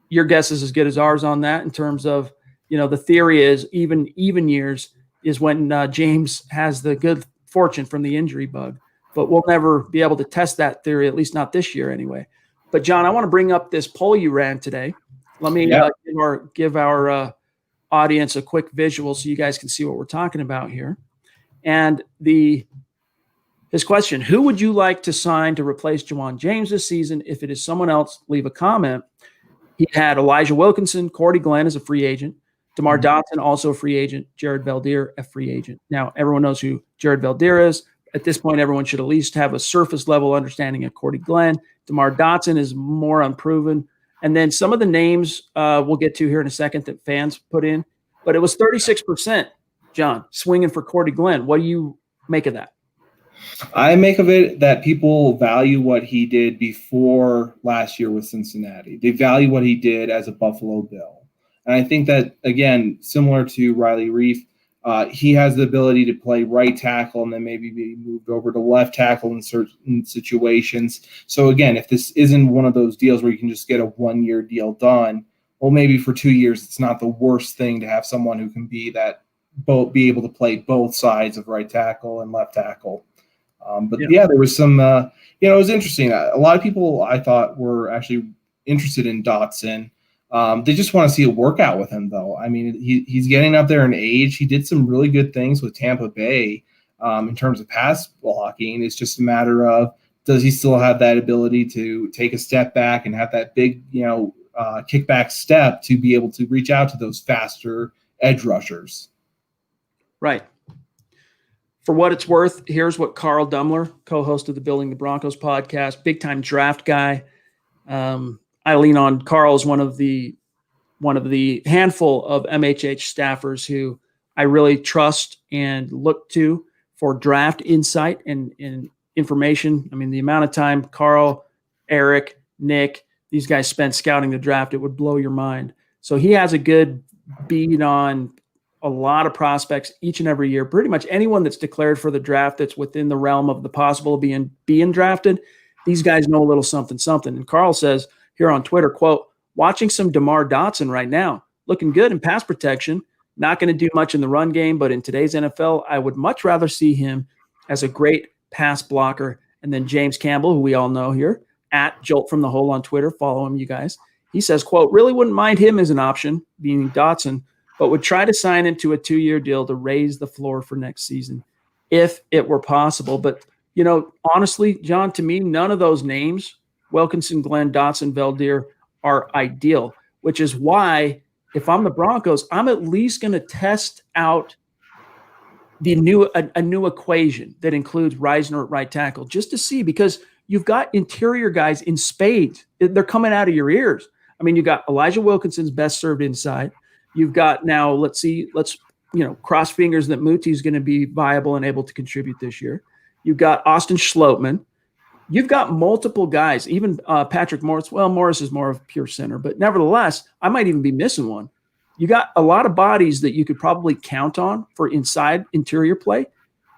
Your guess is as good as ours on that in terms of, the theory is even years is when James has the good fortune from the injury bug. But we'll never be able to test that theory, at least not this year anyway. But, John, I want to bring up this poll you ran today. Let me give our audience a quick visual so you guys can see what we're talking about here. And his question, who would you like to sign to replace Juwan James this season? If it is someone else, leave a comment. He had Elijah Wilkinson, Cordy Glenn as a free agent, DeMar Dotson, also a free agent, Jared Veldheer, a free agent. Now, everyone knows who Jared Veldheer is. At this point, everyone should at least have a surface level understanding of Cordy Glenn. DeMar Dotson is more unproven. And then some of the names we'll get to here in a second that fans put in. But it was 36%, John, swinging for Cordy Glenn. What do you make of that? I make of it that people value what he did before last year with Cincinnati. They value what he did as a Buffalo Bill. And I think that, again, similar to Riley Reif, he has the ability to play right tackle and then maybe be moved over to left tackle in certain situations. So, again, if this isn't one of those deals where you can just get a one-year deal done, well, maybe for 2 years it's not the worst thing to have someone who can be able to play both sides of right tackle and left tackle. There was some, it was interesting. A lot of people I thought were actually interested in Dotson. They just want to see a workout with him, though. I mean, he's getting up there in age. He did some really good things with Tampa Bay in terms of pass blocking. It's just a matter of, does he still have that ability to take a step back and have that big, kickback step to be able to reach out to those faster edge rushers? Right. For what it's worth, here's what Carl Dummler, co-host of the Building the Broncos podcast, big-time draft guy. I lean on Carl as one of the handful of MHH staffers who I really trust and look to for draft insight and information. I mean, the amount of time Carl, Eric, Nick, these guys spent scouting the draft, it would blow your mind. So he has a good beat on a lot of prospects each and every year. Pretty much anyone that's declared for the draft that's within the realm of the possible of being drafted, these guys know a little something. And Carl says here on Twitter, quote, watching some DeMar Dotson right now, looking good in pass protection, not going to do much in the run game, but in today's NFL, I would much rather see him as a great pass blocker. And then James Campbell, who we all know here, at Jolt from the Hole on Twitter, follow him, you guys. He says, quote, really wouldn't mind him as an option, being Dotson, but would try to sign him to a 2-year deal to raise the floor for next season if it were possible. But, honestly, John, to me, none of those names, Wilkinson, Glenn, Dotson, Veldheer, are ideal, which is why if I'm the Broncos, I'm at least going to test out a new equation that includes Reisner at right tackle just to see, because you've got interior guys in spades. They're coming out of your ears. I mean, you've got Elijah Wilkinson's best served inside. You've got now, let's cross fingers that Muti's going to be viable and able to contribute this year. You've got Austin Schlottman. You've got multiple guys, even Patrick Morris. Well, Morris is more of a pure center, but nevertheless, I might even be missing one. You got a lot of bodies that you could probably count on for inside interior play.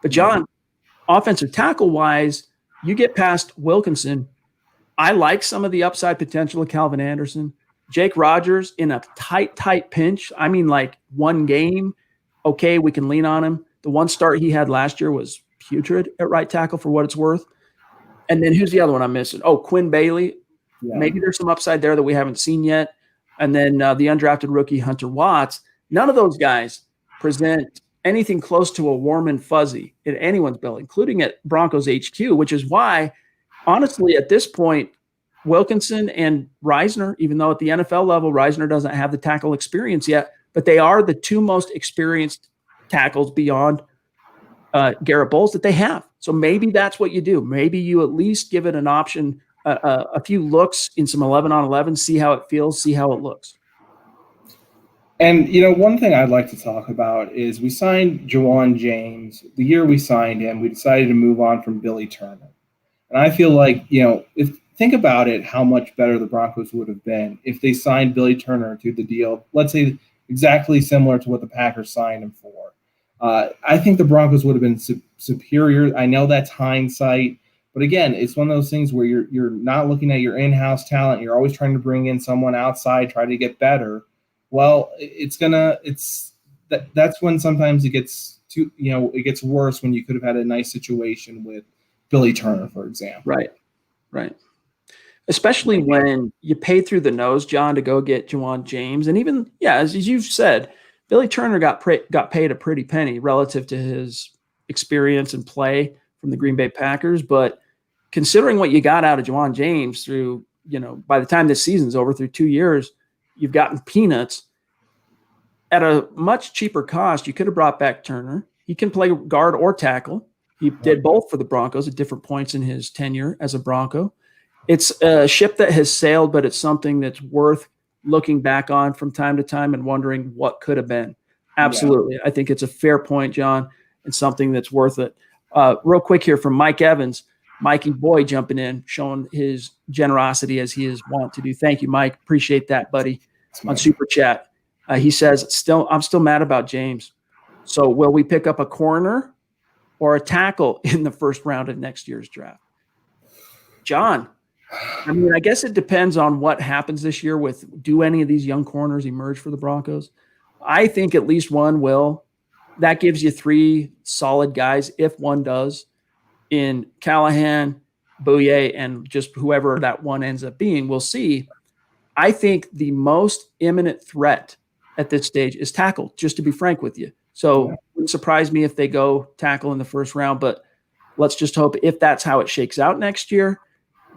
But John, offensive tackle-wise, you get past Wilkinson. I like some of the upside potential of Calvin Anderson. Jake Rogers in a tight pinch. I mean, like one game, okay, we can lean on him. The one start he had last year was putrid at right tackle for what it's worth. And then who's the other one I'm missing? Oh, Quinn Bailey. Yeah. Maybe there's some upside there that we haven't seen yet. And then the undrafted rookie Hunter Watts. None of those guys present anything close to a warm and fuzzy in anyone's bill, including at Broncos HQ, which is why, honestly, at this point, Wilkinson and Reisner, even though at the NFL level, Reisner doesn't have the tackle experience yet, but they are the two most experienced tackles beyond Garrett Bowles that they have. So maybe that's what you do. Maybe you at least give it an option, a few looks in some 11-on-11, see how it feels, see how it looks. And, one thing I'd like to talk about is we signed Ja'Wuan James. The year we signed him, we decided to move on from Billy Turner. And I feel like, think about it, how much better the Broncos would have been if they signed Billy Turner to the deal, let's say exactly similar to what the Packers signed him for. I think the Broncos would have been superior. I know that's hindsight, but again, it's one of those things where you're not looking at your in-house talent. You're always trying to bring in someone outside, try to get better. Well, that's when sometimes it gets it gets worse when you could have had a nice situation with Billy Turner, for example. Right. Especially when you pay through the nose, John, to go get Ja'Wuan James. And even, as you've said, Billy Turner got paid a pretty penny relative to his experience and play from the Green Bay Packers. But considering what you got out of Ja'Wuan James through, by the time this season's over, through 2 years, you've gotten peanuts at a much cheaper cost. You could have brought back Turner. He can play guard or tackle. He did both for the Broncos at different points in his tenure as a Bronco. It's a ship that has sailed, but it's something that's worth looking back on from time to time and wondering what could have been. Absolutely. Yeah. I think it's a fair point, John, and something that's worth it. Real quick here from Mike Evans, Mikey Boy jumping in, showing his generosity as he is wont to do. Thank you, Mike. Appreciate that, buddy, on Super Chat. He says, I'm still mad about James. So will we pick up a corner or a tackle in the first round of next year's draft? John, I guess it depends on what happens this year with, do any of these young corners emerge for the Broncos? I think at least one will. That gives you 3 solid guys, if one does, in Callahan, Bouye, and just whoever that one ends up being. We'll see. I think the most imminent threat at this stage is tackle, just to be frank with you. So it wouldn't surprise me if they go tackle in the first round, but let's just hope if that's how it shakes out next year,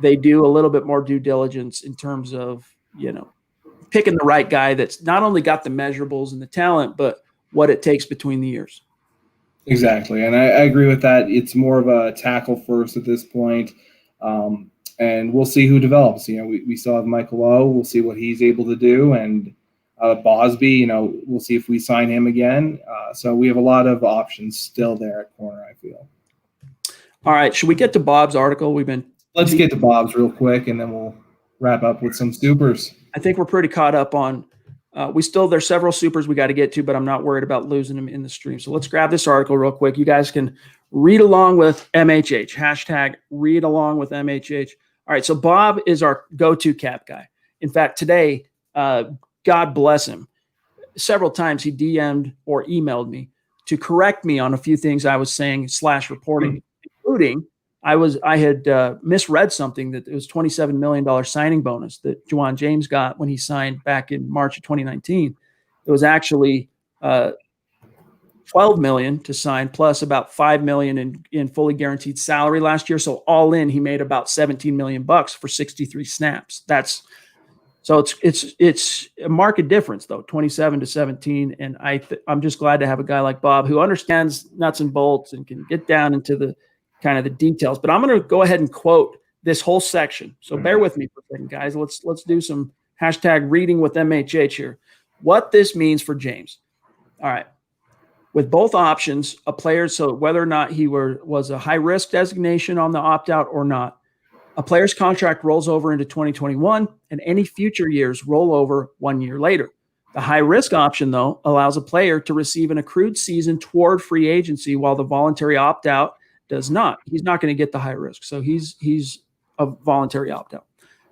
they do a little bit more due diligence in terms of, picking the right guy that's not only got the measurables and the talent, but what it takes between the years. Exactly. And I agree with that. It's more of a tackle first at this point. And we'll see who develops. We still have Michael O. We'll see what he's able to do. And Bosby, we'll see if we sign him again. So we have a lot of options still there at corner, I feel. All right. Should we get to Bob's article? Let's get to Bob's real quick, and then we'll wrap up with some supers. I think we're pretty caught up on there's several supers we got to get to, but I'm not worried about losing them in the stream. So let's grab this article real quick. You guys can read along with MHH, hashtag read along with MHH. All right. So Bob is our go-to cap guy. In fact, today, God bless him, several times he DM'd or emailed me to correct me on a few things I was saying / reporting, including I had misread something that it was $27 million signing bonus that Ja'Wuan James got when he signed back in March of 2019. It was actually $12 million to sign plus about $5 million in fully guaranteed salary last year. So all in, he made about $17 million for 63 snaps. So it's a market difference though, 27 to 17. And I'm just glad to have a guy like Bob who understands nuts and bolts and can get down into the kind of the details. But I'm going to go ahead and quote this whole section. So bear with me for a second, guys. Let's do some hashtag reading with MHH here. What this means for James. All right. With both options, a player, so whether or not he was a high risk designation on the opt out or not, a player's contract rolls over into 2021, and any future years roll over 1 year later. The high-risk option, though, allows a player to receive an accrued season toward free agency, while the voluntary opt-out does not. He's not going to get the high risk, so he's a voluntary opt-out.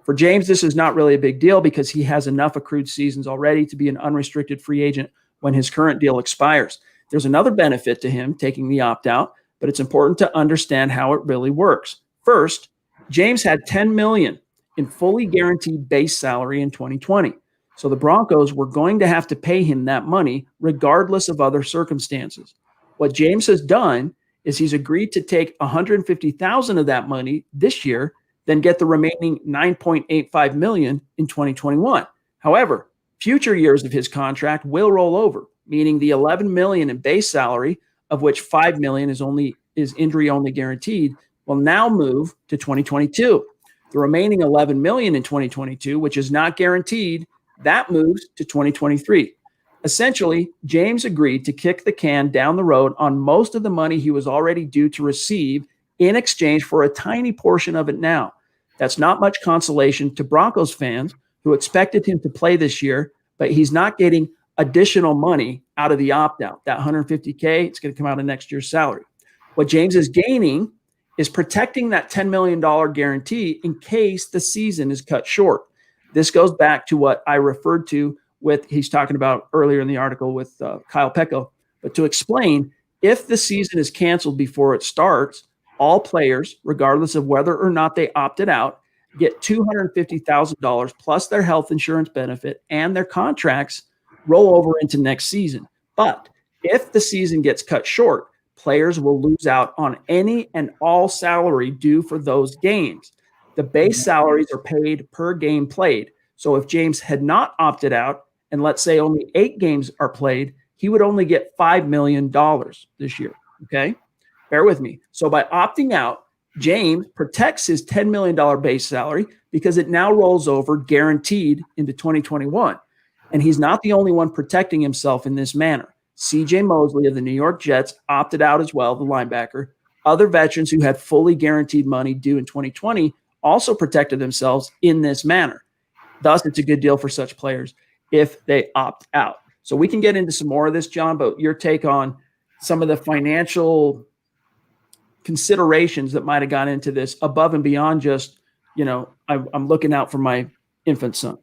For James, this is not really a big deal because he has enough accrued seasons already to be an unrestricted free agent when his current deal expires. There's another benefit to him taking the opt-out, but it's important to understand how it really works. First, James had $10 million in fully guaranteed base salary in 2020. So the Broncos were going to have to pay him that money regardless of other circumstances. What James has done is he's agreed to take $150,000 of that money this year, then get the remaining $9.85 million in 2021. However, future years of his contract will roll over, meaning the $11 million in base salary, of which $5 million is injury only guaranteed, will now move to 2022. The remaining $11 million in 2022, which is not guaranteed, that moves to 2023. Essentially, James agreed to kick the can down the road on most of the money he was already due to receive in exchange for a tiny portion of it now. That's not much consolation to Broncos fans who expected him to play this year, but he's not getting additional money out of the opt-out. That $150K, it's going to come out of next year's salary. What James is gaining is protecting that $10 million guarantee in case the season is cut short. This goes back to what I referred to with, he's talking about earlier in the article with Kyle Pecco. But to explain, if the season is canceled before it starts, all players, regardless of whether or not they opted out, get $250,000 plus their health insurance benefit, and their contracts roll over into next season. But if the season gets cut short, players will lose out on any and all salary due for those games. The base salaries are paid per game played. So if James had not opted out, and let's say only 8 games are played, he would only get $5 million this year. Okay? Bear with me. So by opting out, James protects his $10 million base salary because it now rolls over guaranteed into 2021. And he's not the only one protecting himself in this manner. CJ Mosley of the New York Jets opted out as well, the linebacker. Other veterans who had fully guaranteed money due in 2020 also protected themselves in this manner. Thus, it's a good deal for such players if they opt out. So we can get into some more of this, John, but your take on some of the financial considerations that might have gone into this above and beyond just, I'm looking out for my infant son.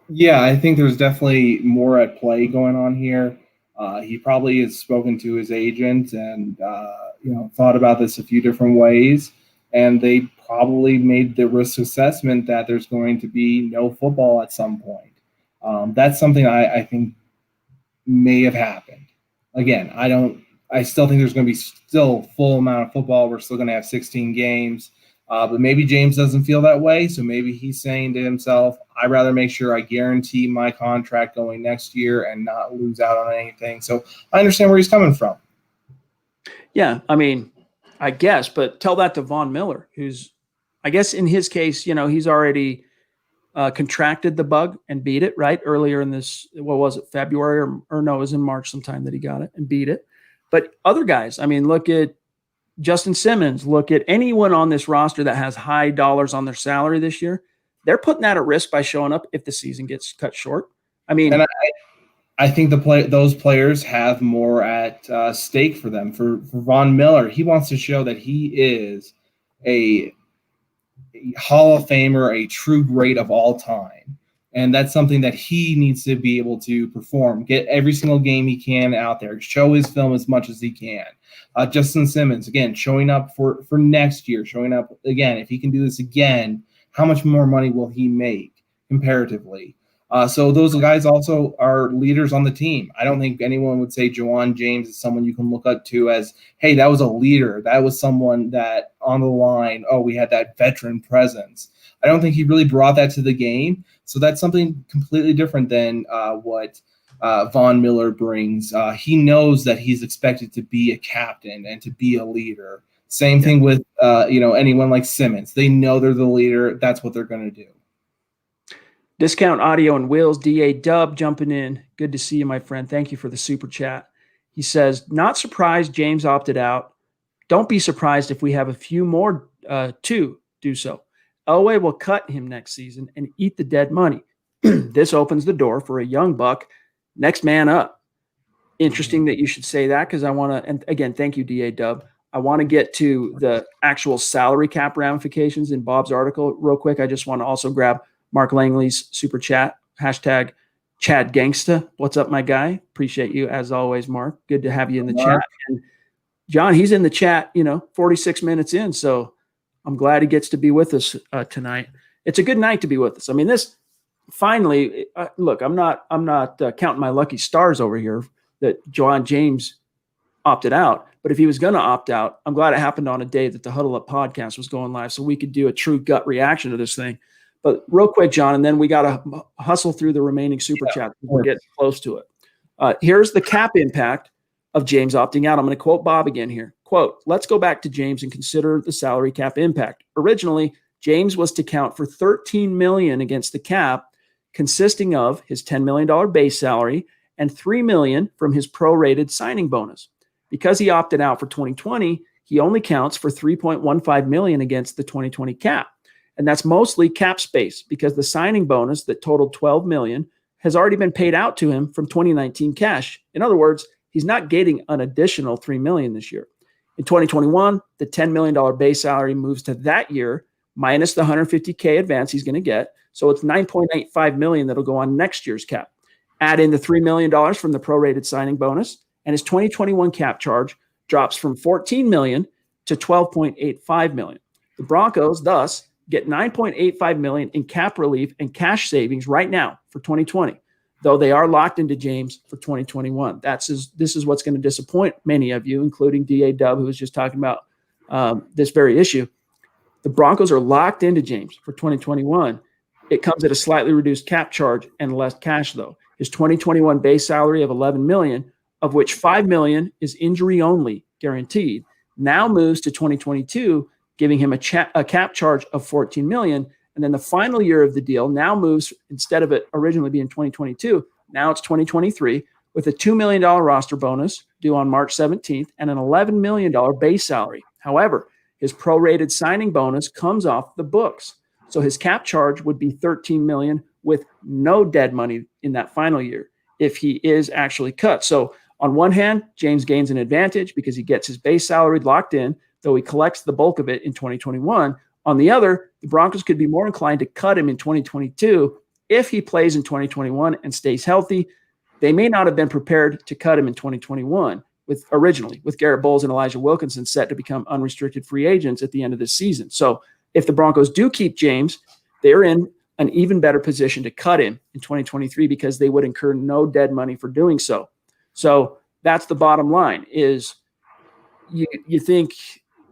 Yeah, I think there's definitely more at play going on here. He probably has spoken to his agent and, thought about this a few different ways. And they probably made the risk assessment that there's going to be no football at some point. That's something I think may have happened. Again, I still think there's going to be still full amount of football. We're still going to have 16 games. But maybe James doesn't feel that way. So maybe he's saying to himself, I'd rather make sure I guarantee my contract going next year and not lose out on anything. So I understand where he's coming from. Yeah, I mean, I guess, but tell that to Von Miller, who's, I guess in his case, he's already contracted the bug and beat it, right? Earlier in this, what was it, February or no, it was in March sometime that he got it and beat it. But other guys, I mean, look at Justin Simmons, look at anyone on this roster that has high dollars on their salary this year. They're putting that at risk by showing up if the season gets cut short. I mean, and I think those players have more at stake for them. For Von Miller, he wants to show that he is a Hall of Famer, a true great of all time. And that's something that he needs to be able to perform, get every single game he can out there, show his film as much as he can. Justin Simmons, again, showing up for next year, showing up again. If he can do this again, how much more money will he make comparatively? So those guys also are leaders on the team. I don't think anyone would say Juwan James is someone you can look up to as, hey, that was a leader. That was someone that on the line, we had that veteran presence. I don't think he really brought that to the game. So that's something completely different than what Von Miller brings. He knows that he's expected to be a captain and to be a leader. Same thing with anyone like Simmons. They know they're the leader. That's what they're going to do. Discount Audio and Wheels, DA Dub jumping in. Good to see you, my friend. Thank you for the super chat. He says, not surprised James opted out. Don't be surprised if we have a few more to do so. Elway will cut him next season and eat the dead money. This opens the door for a young buck. Next man up. Interesting that you should say that because I want to, and again, thank you, DA Dub. I want to get to the actual salary cap ramifications in Bob's article real quick. I just want to also grab Mark Langley's super chat, hashtag Chad Gangsta, what's up, my guy? Appreciate you as always, Mark. Good to have you in the chat. And John, he's in the chat, 46 minutes in. So I'm glad he gets to be with us tonight. It's a good night to be with us. I mean, this finally, look, I'm not counting my lucky stars over here that Juwan James opted out. But if he was going to opt out, I'm glad it happened on a day that the Huddle Up podcast was going live so we could do a true gut reaction to this thing. But real quick, John, and then we got to hustle through the remaining super chats. We're getting close to it. Here's the cap impact of James opting out. I'm going to quote Bob again here. Quote, let's go back to James and consider the salary cap impact. Originally, James was to count for $13 million against the cap, consisting of his $10 million base salary and $3 million from his prorated signing bonus. Because he opted out for 2020, he only counts for $3.15 million against the 2020 cap. And that's mostly cap space because the signing bonus that totaled $12 million has already been paid out to him from 2019 cash. In other words, he's not getting an additional $3 million this year. In 2021, the $10 million base salary moves to that year minus the $150K advance he's going to get. So it's $9.85 million that'll go on next year's cap. Add in the $3 million from the prorated signing bonus, and his 2021 cap charge drops from $14 million to $12.85 million. The Broncos, thus, get $9.85 million in cap relief and cash savings right now for 2020, though they are locked into James for 2021. This is what's going to disappoint many of you, including DA Dub, who was just talking about this very issue. The Broncos are locked into James for 2021. It comes at a slightly reduced cap charge and less cash, though. His 2021 base salary of $11 million, of which $5 million is injury only guaranteed, now moves to 2022, giving him a cap charge of $14 million. And then the final year of the deal now moves, instead of it originally being 2022, now it's 2023 with a $2 million roster bonus due on March 17th and an $11 million base salary. However, his prorated signing bonus comes off the books. So his cap charge would be $13 million with no dead money in that final year if he is actually cut. So on one hand, James gains an advantage because he gets his base salary locked in, though he collects the bulk of it in 2021. On the other, the Broncos could be more inclined to cut him in 2022 if he plays in 2021 and stays healthy. They may not have been prepared to cut him in 2021 originally with Garrett Bowles and Elijah Wilkinson set to become unrestricted free agents at the end of this season. So if the Broncos do keep James, they're in an even better position to cut him in 2023 because they would incur no dead money for doing so. So that's the bottom line is you think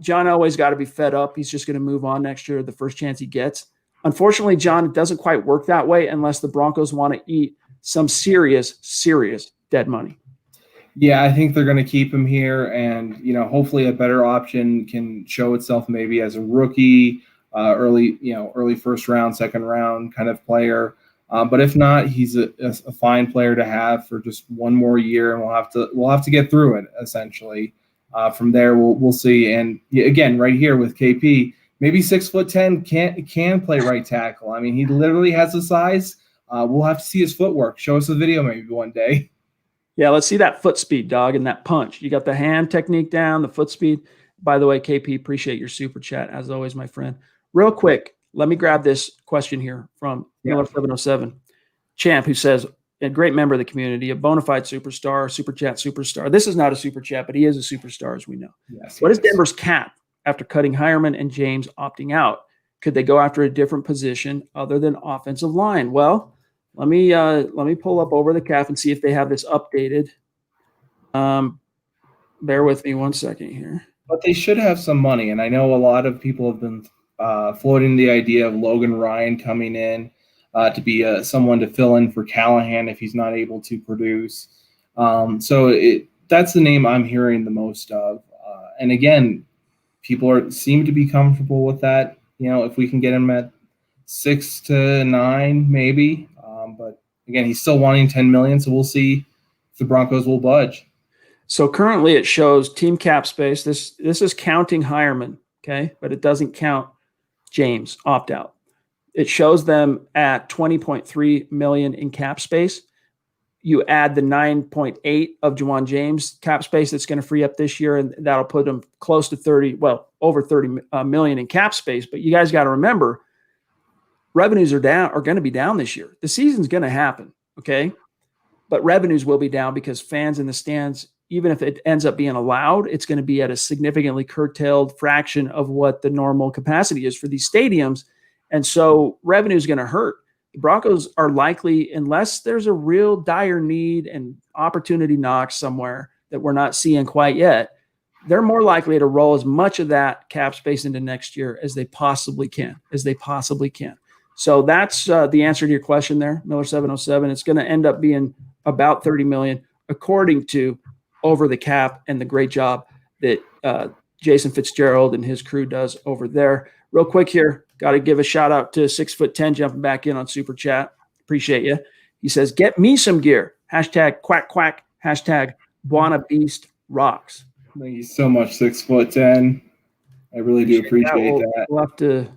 John Elway's got to be fed up. He's just going to move on next year, the first chance he gets. Unfortunately, John, it doesn't quite work that way unless the Broncos want to eat some serious dead money. Yeah, I think they're going to keep him here, and hopefully a better option can show itself maybe as a rookie, early first round, second round kind of player. But if not, he's a fine player to have for just one more year, and we'll have to get through it essentially. From there, we'll see. And again, right here with KP, maybe 6'10" can play right tackle. I mean, he literally has the size. We'll have to see his footwork. Show us a video maybe one day. Yeah, let's see that foot speed, dog, and that punch. You got the hand technique down, the foot speed. By the way, KP, appreciate your super chat as always, my friend. Real quick, let me grab this question here from Miller707 Champ, who says, a great member of the community, a bona fide superstar, super chat superstar. This is not a super chat, but he is a superstar, as we know. Yes, what is Denver's cap after cutting Hireman and James opting out? Could they go after a different position other than offensive line? Well, let me pull up over the cap and see if they have this updated. Bear with me one second here. But they should have some money, and I know a lot of people have been floating the idea of Logan Ryan coming in to be someone to fill in for Callahan if he's not able to produce. So that's the name I'm hearing the most of. And again, people seem to be comfortable with that. If we can get him at 6 to 9, maybe. But again, he's still wanting $10 million, so we'll see if the Broncos will budge. So currently it shows team cap space. This is counting Hireman, okay, but it doesn't count James opt out. It shows them at $20.3 million in cap space. You add the 9.8 of Juwan James cap space that's going to free up this year, and that'll put them close to over 30 million in cap space. But you guys got to remember, revenues are going to be down this year. The season's going to happen. Okay. But revenues will be down because fans in the stands, even if it ends up being allowed, it's going to be at a significantly curtailed fraction of what the normal capacity is for these stadiums. And so revenue is going to hurt. The Broncos are likely, unless there's a real dire need and opportunity knocks somewhere that we're not seeing quite yet, they're more likely to roll as much of that cap space into next year as they possibly can, So that's the answer to your question there, Miller 707. It's going to end up being about 30 million, according to Over the Cap and the great job that Jason Fitzgerald and his crew does over there. Real quick here, got to give a shout out to 6'10" jumping back in on Super Chat. Appreciate you. He says, "Get me some gear. Hashtag quack quack. Hashtag Buana Beast rocks." Thank you so much, 6'10". I really do appreciate that. We'll have to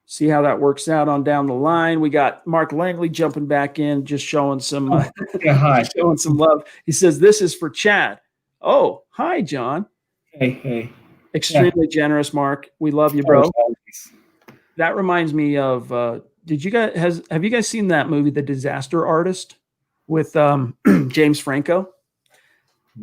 see how that works out on down the line. We got Mark Langley jumping back in, just showing some showing some love. He says, "This is for Chad." Oh, hi, John. Hey. Extremely generous, Mark. We love you, bro. That reminds me of have you guys seen that movie, The Disaster Artist, with James Franco?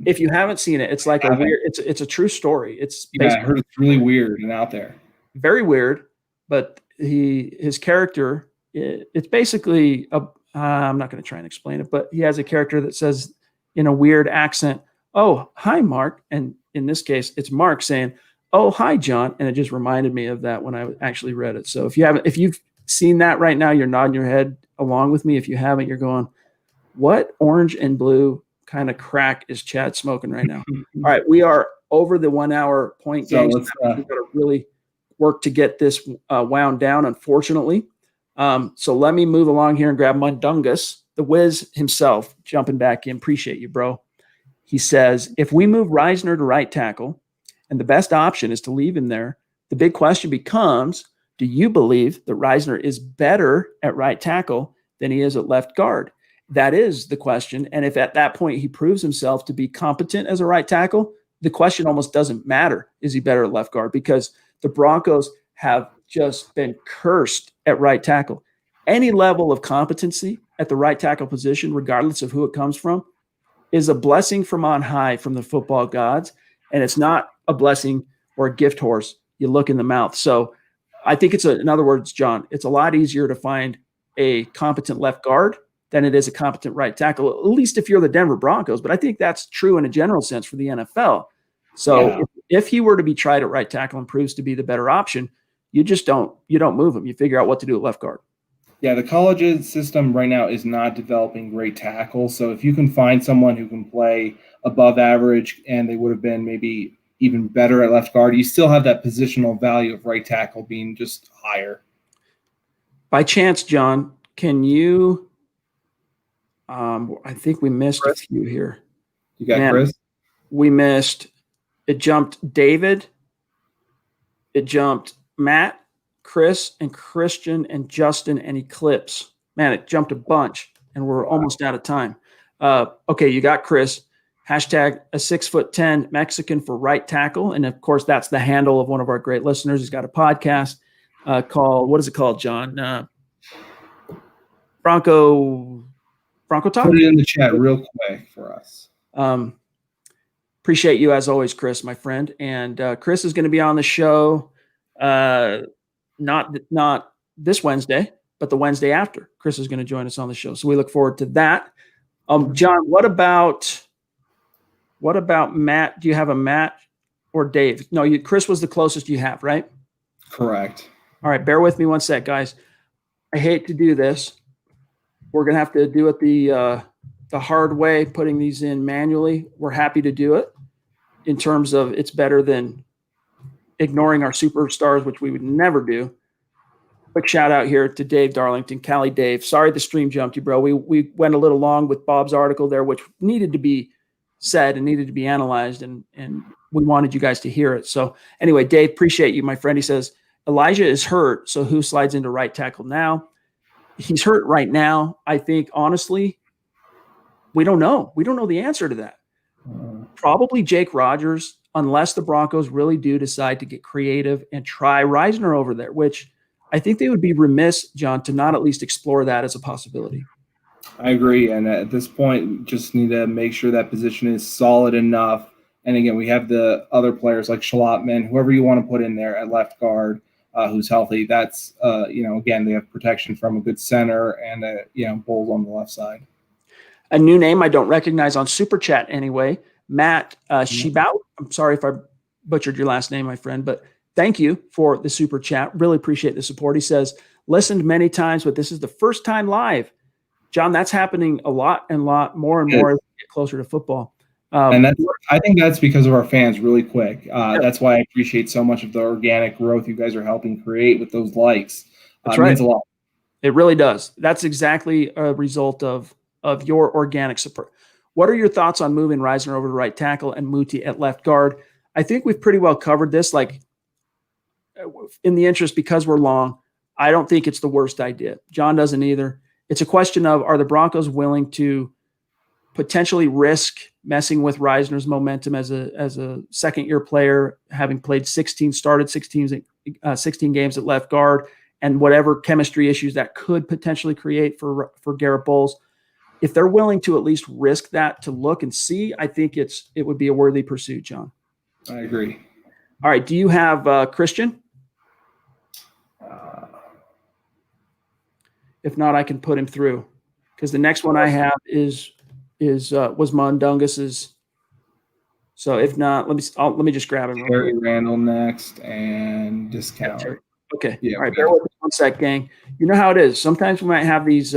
If you haven't seen it, it's like it's a true story. I heard it's really weird and out there. Very weird, but his character, it's basically I'm not going to try and explain it, but he has a character that says in a weird accent, "Oh, hi, Mark." And in this case, it's Mark saying, "Oh, hi, John." And it just reminded me of that when I actually read it. So if you've seen that right now, you're nodding your head along with me. If you haven't, you're going, "What orange and blue kind of crack is Chad smoking right now?" All right. We are over the 1 hour point. So we've got to really work to get this wound down, unfortunately. So let me move along here and grab Mundungus, the Wiz himself, jumping back in. Appreciate you, bro. He says, "If we move Reisner to right tackle and the best option is to leave him there, the big question becomes, do you believe that Reisner is better at right tackle than he is at left guard?" That is the question. And if at that point he proves himself to be competent as a right tackle, the question almost doesn't matter. Is he better at left guard? Because the Broncos have just been cursed at right tackle. Any level of competency at the right tackle position, regardless of who it comes from, is a blessing from on high from the football gods. And it's not a blessing or a gift horse you look in the mouth. So I think in other words, John, it's a lot easier to find a competent left guard than it is a competent right tackle, at least if you're the Denver Broncos. But I think that's true in a general sense for the NFL. So if he were to be tried at right tackle and proves to be the better option, you don't move him. You figure out what to do at left guard. Yeah, the college system right now is not developing great tackles. So if you can find someone who can play above average and they would have been maybe even better at left guard, you still have that positional value of right tackle being just higher. By chance, John, can you I think we missed Chris? A few here. You got Chris? We missed. It jumped David. It jumped Matt, Chris, and Christian, and Justin, and Eclipse. Man, it jumped a bunch, and we're almost out of time. Okay, you got Chris. Hashtag a 6'10" Mexican for right tackle. And, of course, that's the handle of one of our great listeners. He's got a podcast called, what is it called, John? Bronco Talk? Put it in the chat real quick for us. Appreciate you, as always, Chris, my friend. And Chris is going to be on the show not this Wednesday, but the Wednesday after. Chris is going to join us on the show. So we look forward to that. John, what about Matt? Do you have a Matt or Dave? No, Chris was the closest you have, right? Correct. All right, bear with me one sec, guys. I hate to do this. We're going to have to do it the hard way, putting these in manually. We're happy to do it in terms of it's better than ignoring our superstars, which we would never do. Quick shout out here to Dave Darlington, Cali Dave. Sorry the stream jumped you, bro. We went a little long with Bob's article there, which needed to be said and needed to be analyzed, and we wanted you guys to hear it. So anyway, Dave, appreciate you, my friend. He says, Elijah is hurt, so who slides into right tackle now? He's hurt right now. I think, honestly, we don't know. We don't know the answer to that. Probably Jake Rogers, unless the Broncos really do decide to get creative and try Reisner over there, which I think they would be remiss, John, to not at least explore that as a possibility. I agree. And at this point, we just need to make sure that position is solid enough. And again, we have the other players like Schlotman, whoever you want to put in there at left guard, who's healthy. That's, again, they have protection from a good center and, Bowles on the left side. A new name I don't recognize on Super Chat anyway. Matt Shibao. I'm sorry if I butchered your last name, my friend, but thank you for the Super Chat. Really appreciate the support. He says, listened many times, but this is the first time live. John, that's happening a lot more and more as we get closer to football. And I think that's because of our fans really quick. That's why I appreciate so much of the organic growth you guys are helping create with those likes. That's right. It means a lot. It really does. That's exactly a result of your organic support. What are your thoughts on moving Reisner over to right tackle and Muti at left guard? I think we've pretty well covered this. Like, in the interest, because we're long, I don't think it's the worst idea. John doesn't either. It's a question of, are the Broncos willing to potentially risk messing with Reisner's momentum as a second-year player, having played 16 games at left guard, and whatever chemistry issues that could potentially create for Garrett Bowles? If they're willing to at least risk that to look and see, I think it would be a worthy pursuit, John. I agree. All right. Do you have Christian? If not, I can put him through, because the next one I have was Mundungus's. So if not, let me just grab him. Terry Randall next and discount. Okay. Yeah, all right. Bear with me one sec, gang. You know how it is. Sometimes we might have these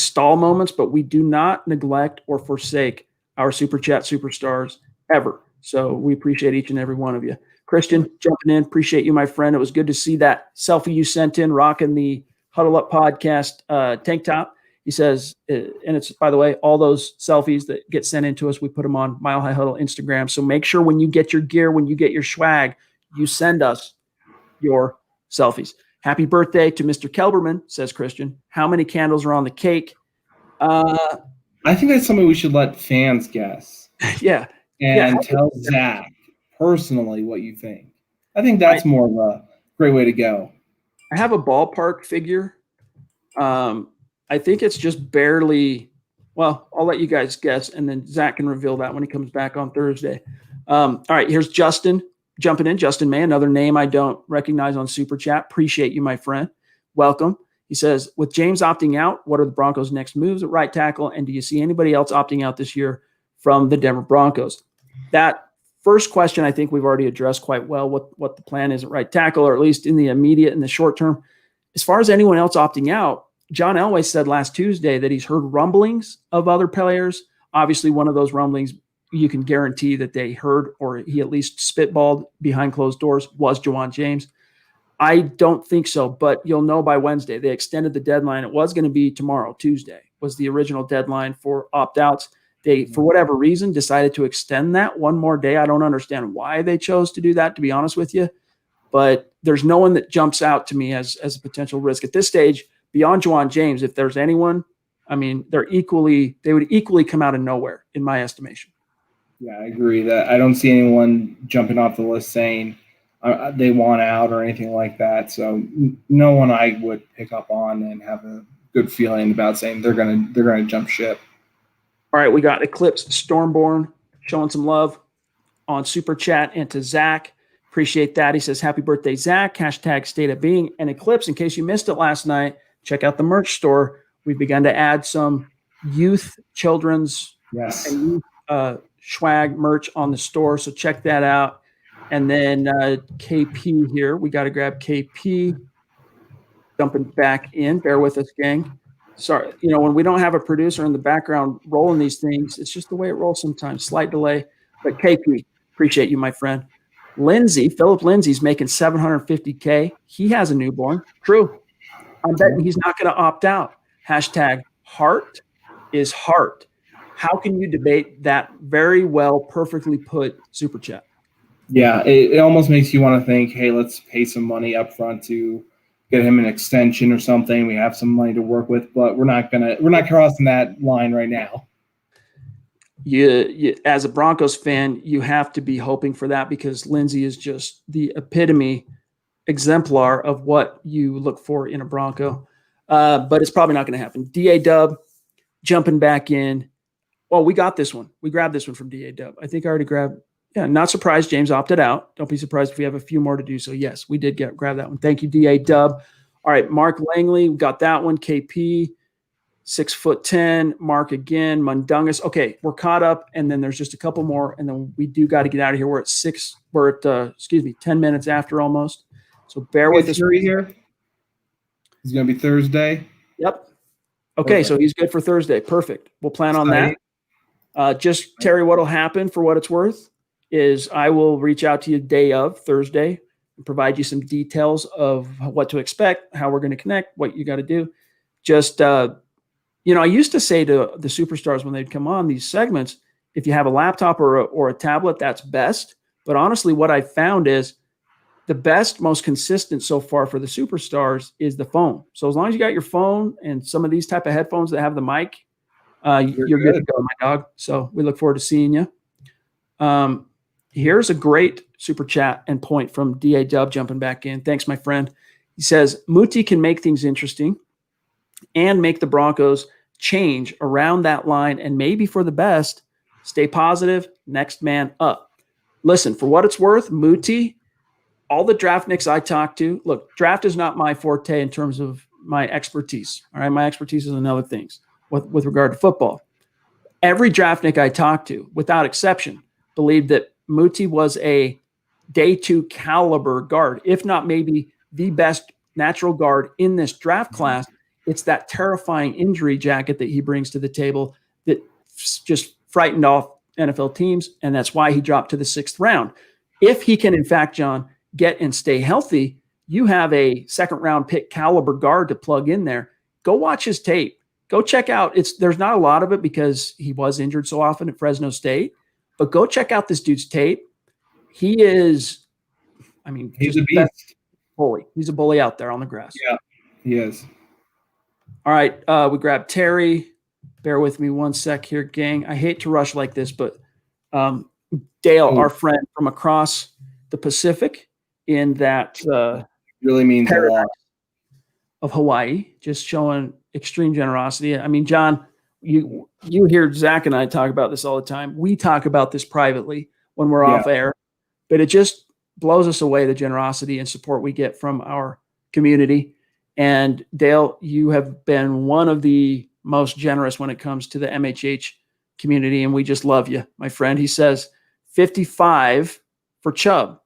stall moments, but we do not neglect or forsake our Super Chat superstars ever. So we appreciate each and every one of you. Christian, jumping in. Appreciate you, my friend. It was good to see that selfie you sent in, rocking the Huddle Up podcast tank top. He says, and it's, by the way, all those selfies that get sent in to us, we put them on Mile High Huddle Instagram. So make sure when you get your gear, when you get your swag, you send us your selfies. Happy birthday to Mr. Kelberman, says Christian. How many candles are on the cake? I think that's something we should let fans guess. Yeah. And tell Zach personally what you think. I think that's more of a great way to go. I have a ballpark figure. I think it's just barely. Well, I'll let you guys guess, and then Zach can reveal that when he comes back on Thursday. All right, here's Justin jumping in. Justin May, another name I don't recognize on Super Chat. Appreciate you, my friend. Welcome. He says, with James opting out, what are the Broncos' next moves at right tackle, and do you see anybody else opting out this year from the Denver Broncos? That first question, I think we've already addressed quite well, what the plan is at right tackle, or at least in the immediate and the short term. As far as anyone else opting out, John Elway said last Tuesday that he's heard rumblings of other players. Obviously, one of those rumblings you can guarantee that they heard, or he at least spitballed behind closed doors, was Juwan James. I don't think so, but you'll know by Wednesday. They extended the deadline. It was going to be tomorrow, Tuesday, was the original deadline for opt-outs. They, for whatever reason, decided to extend that one more day. I don't understand why they chose to do that, to be honest with you. But there's no one that jumps out to me as a potential risk at this stage beyond Juwan James. If there's anyone, I mean, they would equally come out of nowhere, in my estimation. Yeah, I agree that I don't see anyone jumping off the list saying they want out or anything like that. So no one I would pick up on and have a good feeling about saying they're gonna jump ship. All right, we got Eclipse Stormborn showing some love on Super Chat, and to Zach. Appreciate that. He says, happy birthday, Zach. # state of being. And Eclipse, in case you missed it last night, check out the merch store. We've begun to add some youth, children's, and youth, swag merch on the store. So check that out. And then KP here. We got to grab KP. Jumping back in. Bear with us, gang. Sorry. When we don't have a producer in the background rolling these things, it's just the way it rolls sometimes. Slight delay. But KP, appreciate you, my friend. Philip Lindsay's making $750K. He has a newborn. True. I'm betting he's not going to opt out. # heart is heart. How can you debate that very well, perfectly put Super Chat? Yeah, it almost makes you want to think, hey, let's pay some money up front to get him an extension or something. We have some money to work with, but we're not crossing that line right now. You, as a Broncos fan, you have to be hoping for that, because Lindsay is just the epitome exemplar of what you look for in a Bronco. But it's probably not going to happen. DA Dub, jumping back in. Well, we got this one. We grabbed this one from DA Dub. I think I already grabbed. Yeah, not surprised James opted out. Don't be surprised if we have a few more to do. So yes, we did grab that one. Thank you, DA Dub. All right, Mark Langley, we got that one. KP, 6'10". Mark again. Mundungus. Okay, we're caught up, and then there's just a couple more, and then we do got to get out of here. We're at 10 minutes after almost. So bear with us. Here. He's going to be Thursday. Yep. Okay, so he's good for Thursday. Perfect. We'll plan on that. Just Terry, what'll happen for what it's worth is I will reach out to you day of Thursday and provide you some details of what to expect, how we're going to connect, what you got to do. Just, I used to say to the superstars when they'd come on these segments, if you have a laptop or a tablet, that's best. But honestly, what I found is the best, most consistent so far for the superstars is the phone. So as long as you got your phone and some of these type of headphones that have the mic, you're good to go, my dog. So we look forward to seeing you. Here's a great super chat and point from DA Dub jumping back in. Thanks, my friend. He says, Muti can make things interesting and make the Broncos change around that line and maybe for the best. Stay positive. Next man up. Listen, for what it's worth, Muti, all the draft nicks I talk to, look, draft is not my forte in terms of my expertise. All right, my expertise is in other things with regard to football. Every draft nick I talked to, without exception, believed that Muti was a day 2 caliber guard, if not maybe the best natural guard in this draft class. It's that terrifying injury jacket that he brings to the table that just frightened off NFL teams, and that's why he dropped to the 6th round. If he can, in fact, John, get and stay healthy, you have a 2nd round pick caliber guard to plug in there. Go watch his tape. Go check out. There's not a lot of it because he was injured so often at Fresno State, but go check out this dude's tape. He is, he's a beast. Bully. He's a bully out there on the grass. Yeah, he is. All right. We grabbed Terry. Bear with me one sec here, gang. I hate to rush like this, but Dale, our friend from across the Pacific in that really means a lot of Hawaii, just showing extreme generosity. I mean, John, you hear Zach and I talk about this all the time. We talk about this privately when we're off air, but it just blows us away, the generosity and support we get from our community. And Dale, you have been one of the most generous when it comes to the MHH community, and we just love you, my friend. He says 55 for Chubb.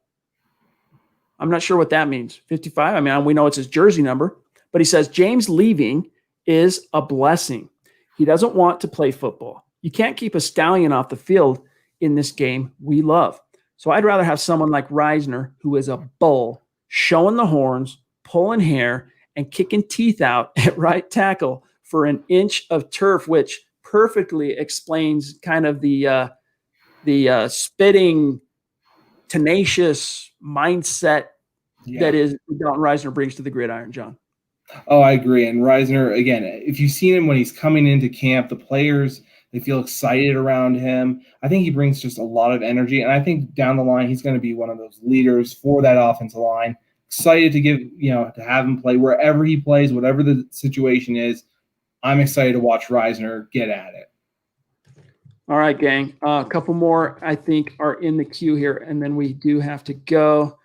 I'm not sure what that means. 55. I mean, we know it's his jersey number, but he says James leaving is a blessing. He doesn't want to play football. You can't keep a stallion off the field in this game we love. So I'd rather have someone like Reisner, who is a bull, showing the horns, pulling hair, and kicking teeth out at right tackle for an inch of turf, which perfectly explains kind of the spitting, tenacious mindset that is Dalton Reisner brings to the gridiron, John. Oh, I agree. And Reisner, again, if you've seen him when he's coming into camp, the players, they feel excited around him. I think he brings just a lot of energy. And I think down the line, he's going to be one of those leaders for that offensive line. Excited to to have him play wherever he plays, whatever the situation is. I'm excited to watch Reisner get at it. All right, gang. A couple more, I think, are in the queue here, and then we do have to go.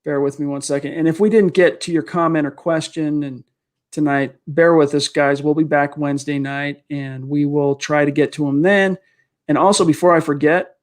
Bear with me one second. And if we didn't get to your comment or question tonight, bear with us, guys. We'll be back Wednesday night, and we will try to get to them then. And also, before I forget,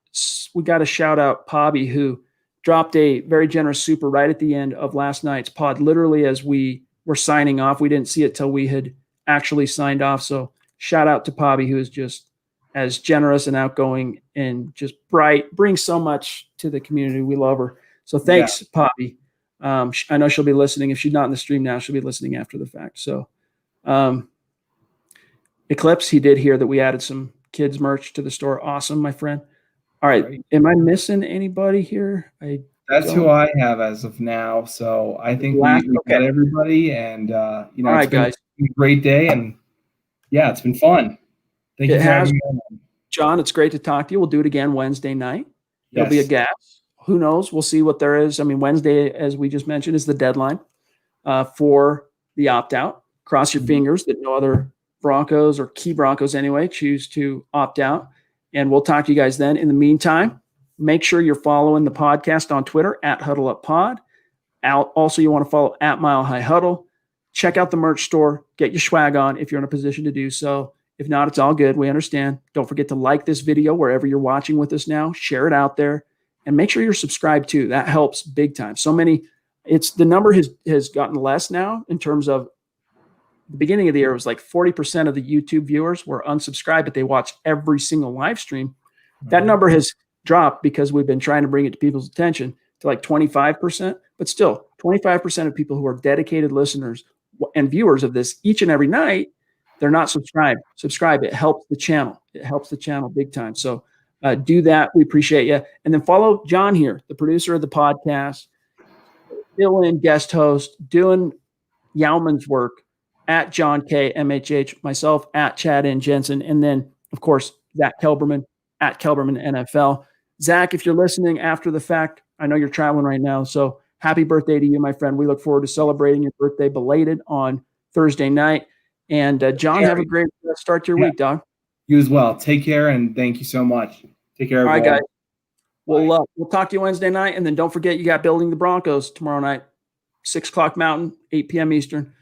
we got to shout out Pobby, who dropped a very generous super right at the end of last night's pod, literally as we were signing off. We didn't see it till we had actually signed off. So shout out to Pobby, who is just as generous and outgoing and just bright, brings so much to the community. We love her. So thanks, Poppy. I know she'll be listening. If she's not in the stream now, she'll be listening after the fact. So Eclipse, he did hear that we added some kids merch to the store. Awesome, my friend. All right. Am I missing anybody here? That's who I have as of now. So I think we got everybody. And, all right, guys. It's been a great day. And, it's been fun. Thank you for having me on. John, it's great to talk to you. We'll do it again Wednesday night. It'll be a gas. Who knows? We'll see what there is. I mean, Wednesday, as we just mentioned, is the deadline for the opt-out. Cross your fingers that no other Broncos or key Broncos anyway choose to opt out. And we'll talk to you guys then. In the meantime, make sure you're following the podcast on Twitter at Huddle Up Pod. Also, you want to follow at Mile High Huddle. Check out the merch store. Get your swag on if you're in a position to do so. If not, it's all good. We understand. Don't forget to like this video wherever you're watching with us now. Share it out there. And make sure you're subscribed too. That helps big time. So many, the number has gotten less now in terms of the beginning of the year. It was like 40% of the YouTube viewers were unsubscribed, but they watched every single live stream. That number has dropped because we've been trying to bring it to people's attention to like 25%, but still 25% of people who are dedicated listeners and viewers of this each and every night, they're not subscribed. Subscribe. It helps the channel. It helps the channel big time. So do that. We appreciate you. And then follow John here, the producer of the podcast, fill in guest host, doing Yauman's work at John K. MHH, myself at Chad N. Jensen, and then, of course, Zach Kelberman at Kelberman NFL. Zach, if you're listening after the fact, I know you're traveling right now, so happy birthday to you, my friend. We look forward to celebrating your birthday belated on Thursday night. And John, have a great start to your week, dog. You as well. Take care, and thank you so much. Take care, everyone. All right, guys. We'll talk to you Wednesday night, and then don't forget you got Building the Broncos tomorrow night, 6 o'clock Mountain, 8 p.m. Eastern.